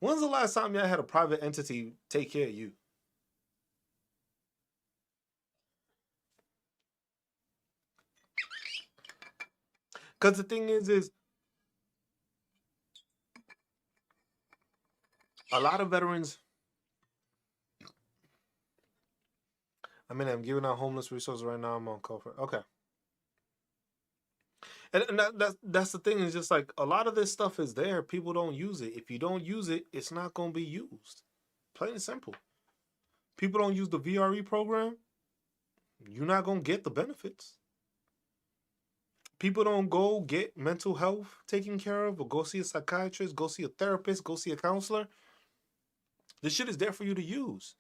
When's the last time y'all had a private entity take care of you? Because the thing is a lot of veterans I mean, I'm giving out homeless resources right now. I'm on call for. Okay. And that's the thing. Is just like a lot of this stuff is there. People don't use it. If you don't use it, it's not going to be used. Plain and simple. People don't use the VRE program. You're not going to get the benefits. People don't go get mental health taken care of or go see a psychiatrist, go see a therapist, go see a counselor. This shit is there for you to use.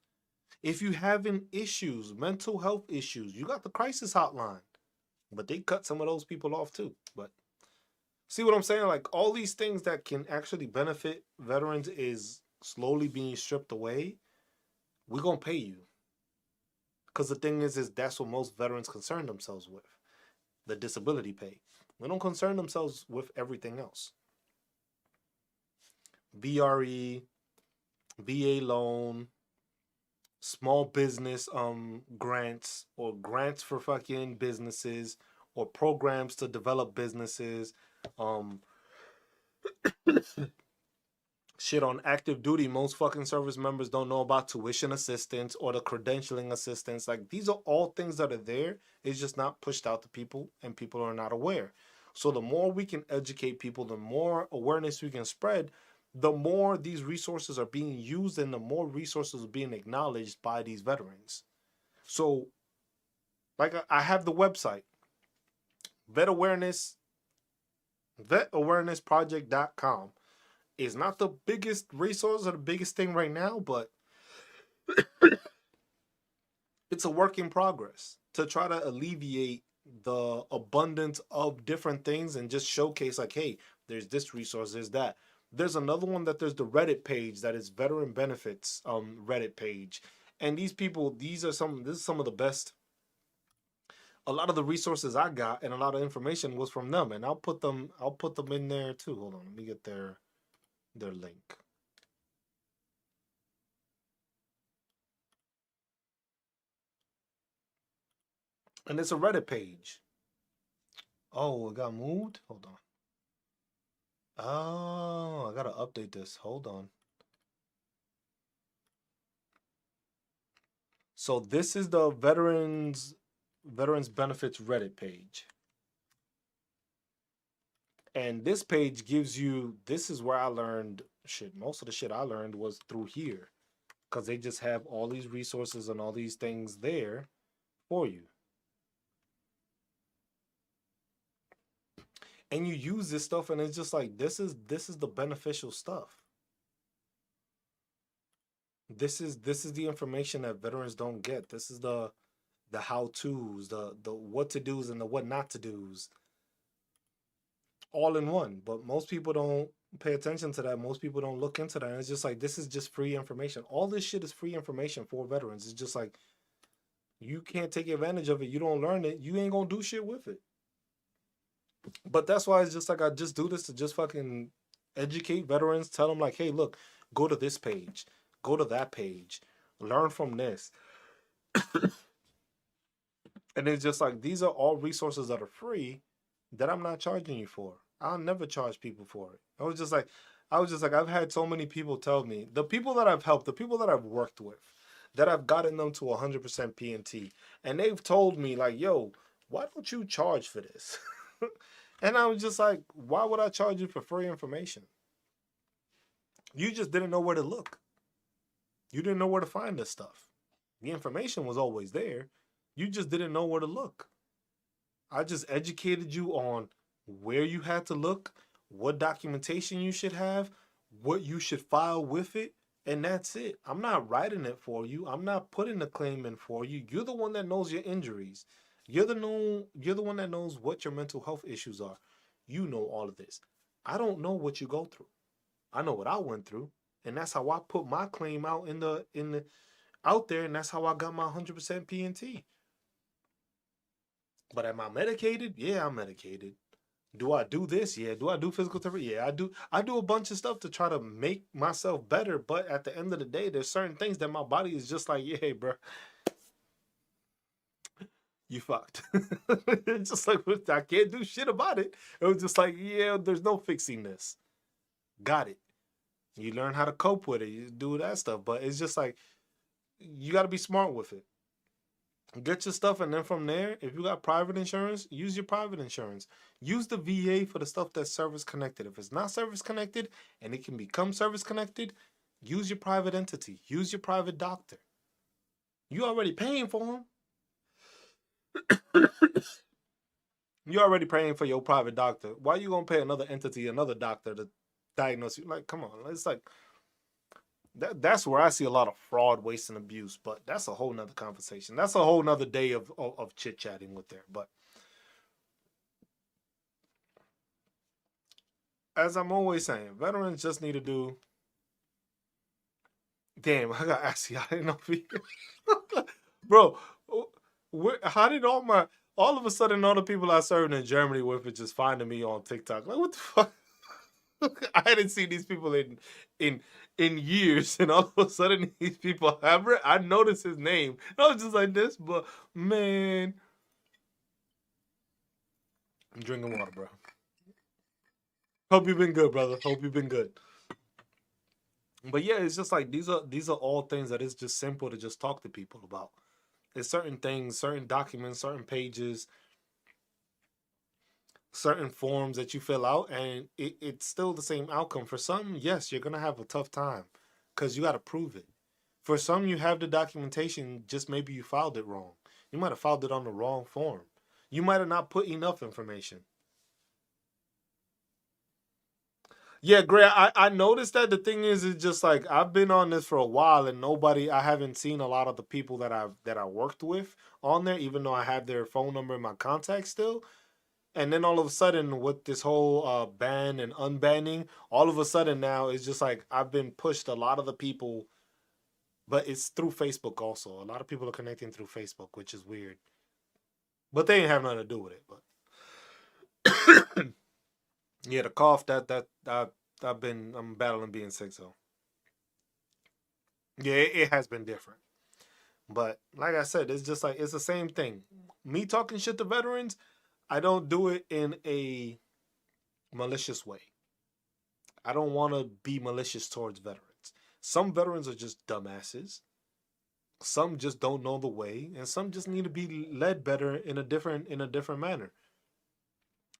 If you having issues, mental health issues, you got the crisis hotline. But they cut some of those people off too. But see what I'm saying? Like all these things that can actually benefit veterans is slowly being stripped away. We're gonna pay you. Because the thing is that's what most veterans concern themselves with. The disability pay. They don't concern themselves with everything else. VRE, VA loan, small business grants or grants for fucking businesses or programs to develop businesses. Um Shit, on active duty, most fucking service members don't know about tuition assistance or the credentialing assistance. Like these are all things that are there. It's just not pushed out to people and people are not aware. So the more we can educate people, the more awareness we can spread, the more these resources are being used and the more resources are being acknowledged by these veterans. So like I have the website, vet awareness, vetawarenessproject.com. Is not the biggest resource or the biggest thing right now, but it's a work in progress to try to alleviate the abundance of different things and just showcase like, hey, there's this resource, there's that. There's another one that there's the Reddit page that is veteran benefits Reddit page. And these people, this is some of the best. A lot of the resources I got and a lot of information was from them. And I'll put them in there too. Hold on, let me get their link. And it's a Reddit page. Oh, it got moved? Hold on. Oh, I gotta update this. Hold on. So this is the veterans benefits Reddit page. And this page gives you, this is where I learned shit. Most of the shit I learned was through here. Because they just have all these resources and all these things there for you. And you use this stuff and it's just like this is the beneficial stuff. This is the information that veterans don't get. This is the how to's, the what to do's and the what not to do's, all in one. But most people don't pay attention to that. Most people don't look into that. And it's just like this is just free information. All this shit is free information for veterans. It's just like you can't take advantage of it. You don't learn it. You ain't gonna do shit with it. But that's why it's just like I just do this to just fucking educate veterans. Tell them like, hey, look, go to this page, go to that page, learn from this. And it's just like these are all resources that are free that I'm not charging you for. I'll never charge people for it. I was just like I've had so many people tell me, the people that I've helped, the people that I've worked with, that I've gotten them to 100% PNT, and they've told me like, yo, why don't you charge for this? And I was just like, why would I charge you for free information? You just didn't know where to look. You didn't know where to find this stuff. The information was always there. You just didn't know where to look. I just educated you on where you had to look, what documentation you should have, what you should file with it, and that's it. I'm not writing it for you. I'm not putting the claim in for you. You're the one that knows your injuries. You're the one that knows what your mental health issues are. You know all of this. I don't know what you go through. I know what I went through, and that's how I put my claim out in the out there, and that's how I got my 100% PNT. But am I medicated? Yeah, I'm medicated. Do I do this? Yeah. Do I do physical therapy? Yeah, I do. I do a bunch of stuff to try to make myself better. But at the end of the day, there's certain things that my body is just like, yeah, bro, you fucked. It's just like I can't do shit about it. It was just like, yeah, there's no fixing this. Got it. You learn how to cope with it. You do that stuff. But it's just like you got to be smart with it. Get your stuff, and then from there, if you got private insurance, use your private insurance. Use the VA for the stuff that's service connected. If it's not service connected and it can become service connected, use your private entity. Use your private doctor. You already paying for them. You already paying for your private doctor. Why you gonna pay another entity, another doctor to diagnose you? Like, come on. It's like that's where I see a lot of fraud, waste, and abuse. But that's a whole nother conversation. That's a whole nother day of chit chatting with there. But as I'm always saying, veterans just need to do. Damn, I got actually I didn't know if he... Bro, how did all of a sudden all the people I served in Germany with were just finding me on TikTok? Like, what the fuck? I hadn't seen these people in in years, and all of a sudden these people I noticed his name. I was just like this, but man, I'm drinking water, bro. Hope you've been good, brother. Hope you've been good. But yeah, it's just like these are all things that it's just simple to just talk to people about. There's certain things, certain documents, certain pages, certain forms that you fill out, and it's still the same outcome. For some, yes, you're gonna have a tough time because you got to prove it. For some, you have the documentation, just maybe you filed it wrong. You might have filed it on the wrong form. You might have not put enough information. Yeah, Gray, I noticed that. The thing is just like I've been on this for a while, and I haven't seen a lot of the people that I worked with on there, even though I have their phone number in my contacts still. And then all of a sudden, with this whole ban and unbanning, all of a sudden now it's just like I've been pushed. A lot of the people, but it's through Facebook also. A lot of people are connecting through Facebook, which is weird. But they ain't have nothing to do with it. But yeah, the cough I'm battling being sick, so yeah, it has been different. But like I said, it's just like it's the same thing. Me talking shit to veterans, I don't do it in a malicious way. I don't want to be malicious towards veterans. Some veterans are just dumbasses. Some just don't know the way, and some just need to be led better in a different manner.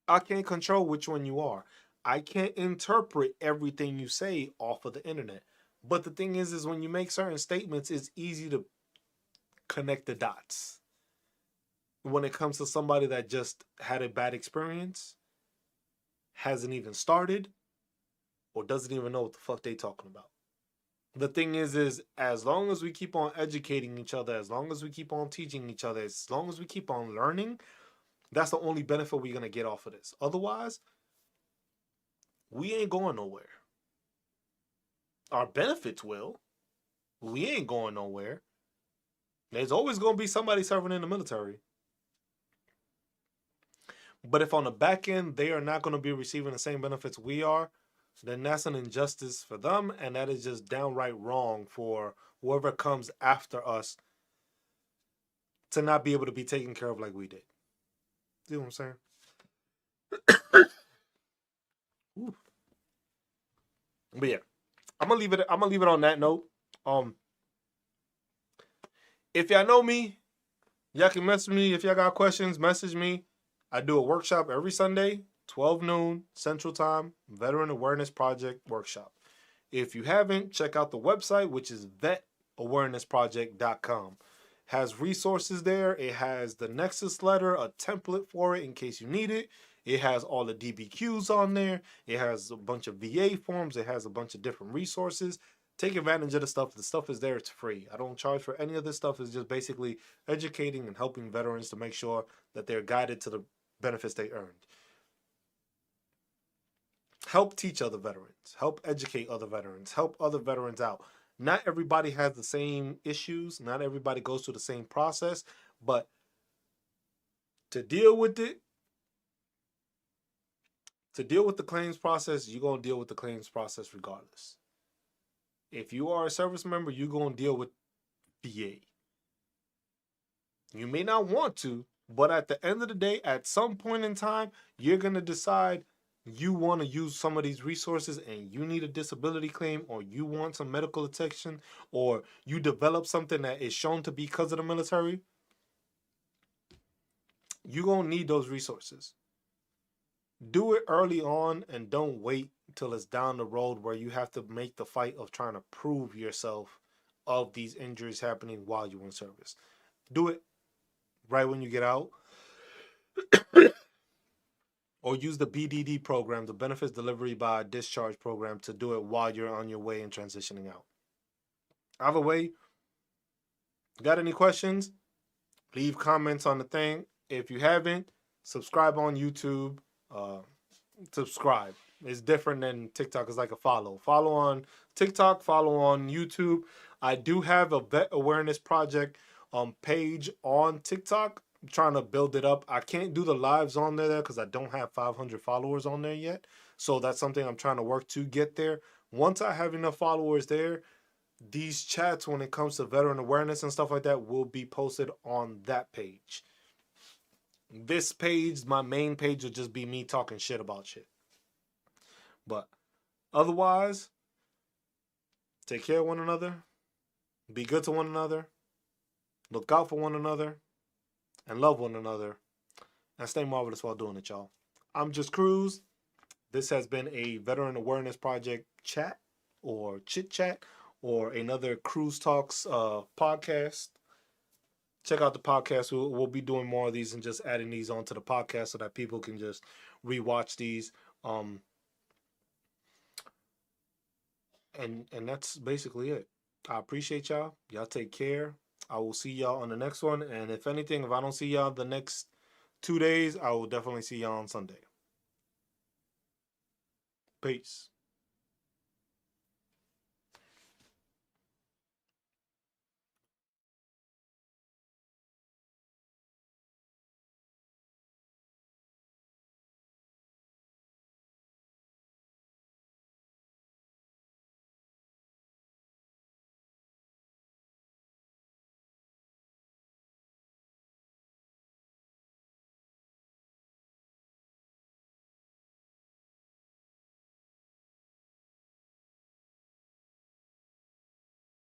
I can't control which one you are. I can't interpret everything you say off of the internet. But the thing is when you make certain statements, it's easy to connect the dots. When it comes to somebody that just had a bad experience, hasn't even started, or doesn't even know what the fuck they talking about. The thing is as long as we keep on educating each other, as long as we keep on teaching each other, as long as we keep on learning, that's the only benefit we're gonna get off of this. Otherwise, we ain't going nowhere. Our benefits will. We ain't going nowhere. There's always gonna be somebody serving in the military. But if on the back end they are not gonna be receiving the same benefits we are, then that's an injustice for them, and that is just downright wrong for whoever comes after us to not be able to be taken care of like we did. You know what I'm saying? But yeah, I'm gonna leave it. I'm gonna leave it on that note. Um, if y'all know me, y'all can message me. If y'all got questions, message me. I do a workshop every Sunday, 12 noon Central Time, Veteran Awareness Project workshop. If you haven't, check out the website, which is vetawarenessproject.com. Has resources there. It has the Nexus letter, a template for it in case you need it. It has all the DBQs on there. It has a bunch of VA forms. It has a bunch of different resources. Take advantage of the stuff. The stuff is there. It's free. I don't charge for any of this stuff. It's just basically educating and helping veterans to make sure that they're guided to the benefits they earned. Help teach other veterans. Help educate other veterans. Help other veterans out. Not everybody has the same issues. Not everybody goes through the same process. But to deal with it, to deal with the claims process, you're going to deal with the claims process regardless. If you are a service member, you're going to deal with VA. You may not want to, but at the end of the day, at some point in time, you're going to decide you want to use some of these resources and you need a disability claim, or you want some medical attention, or you develop something that is shown to be because of the military. you're going to need those resources. Do it early on and don't wait until it's down the road where you have to make the fight of trying to prove yourself of these injuries happening while you're in service. Do it right when you get out, or use the BDD program, the Benefits Delivery by Discharge program, to do it while you're on your way and transitioning out. Either way, got any questions? Leave comments on the thing. If you haven't, subscribe on YouTube. Uh, subscribe. It's different than TikTok. It's like a follow. Follow on TikTok, follow on YouTube. I do have a vet awareness project page on TikTok. I'm trying to build it up. I can't do the lives on there because I don't have 500 followers on there yet. So that's something I'm trying to work to get there. Once I have enough followers there, these chats, when it comes to veteran awareness and stuff like that, will be posted on that page. This page, my main page, will just be me talking shit about shit. But otherwise, take care of one another, be good to one another, look out for one another, and love one another, and stay marvelous while doing it, y'all. I'm just Cruz. This has been a Veteran Awareness Project chat or chit chat or another CruzTalks podcast. Check out the podcast. We'll be doing more of these and just adding these onto the podcast so that people can just rewatch these. And that's basically it. I appreciate y'all. Y'all take care. I will see y'all on the next one. And if anything, if I don't see y'all the next 2 days, I will definitely see y'all on Sunday. Peace.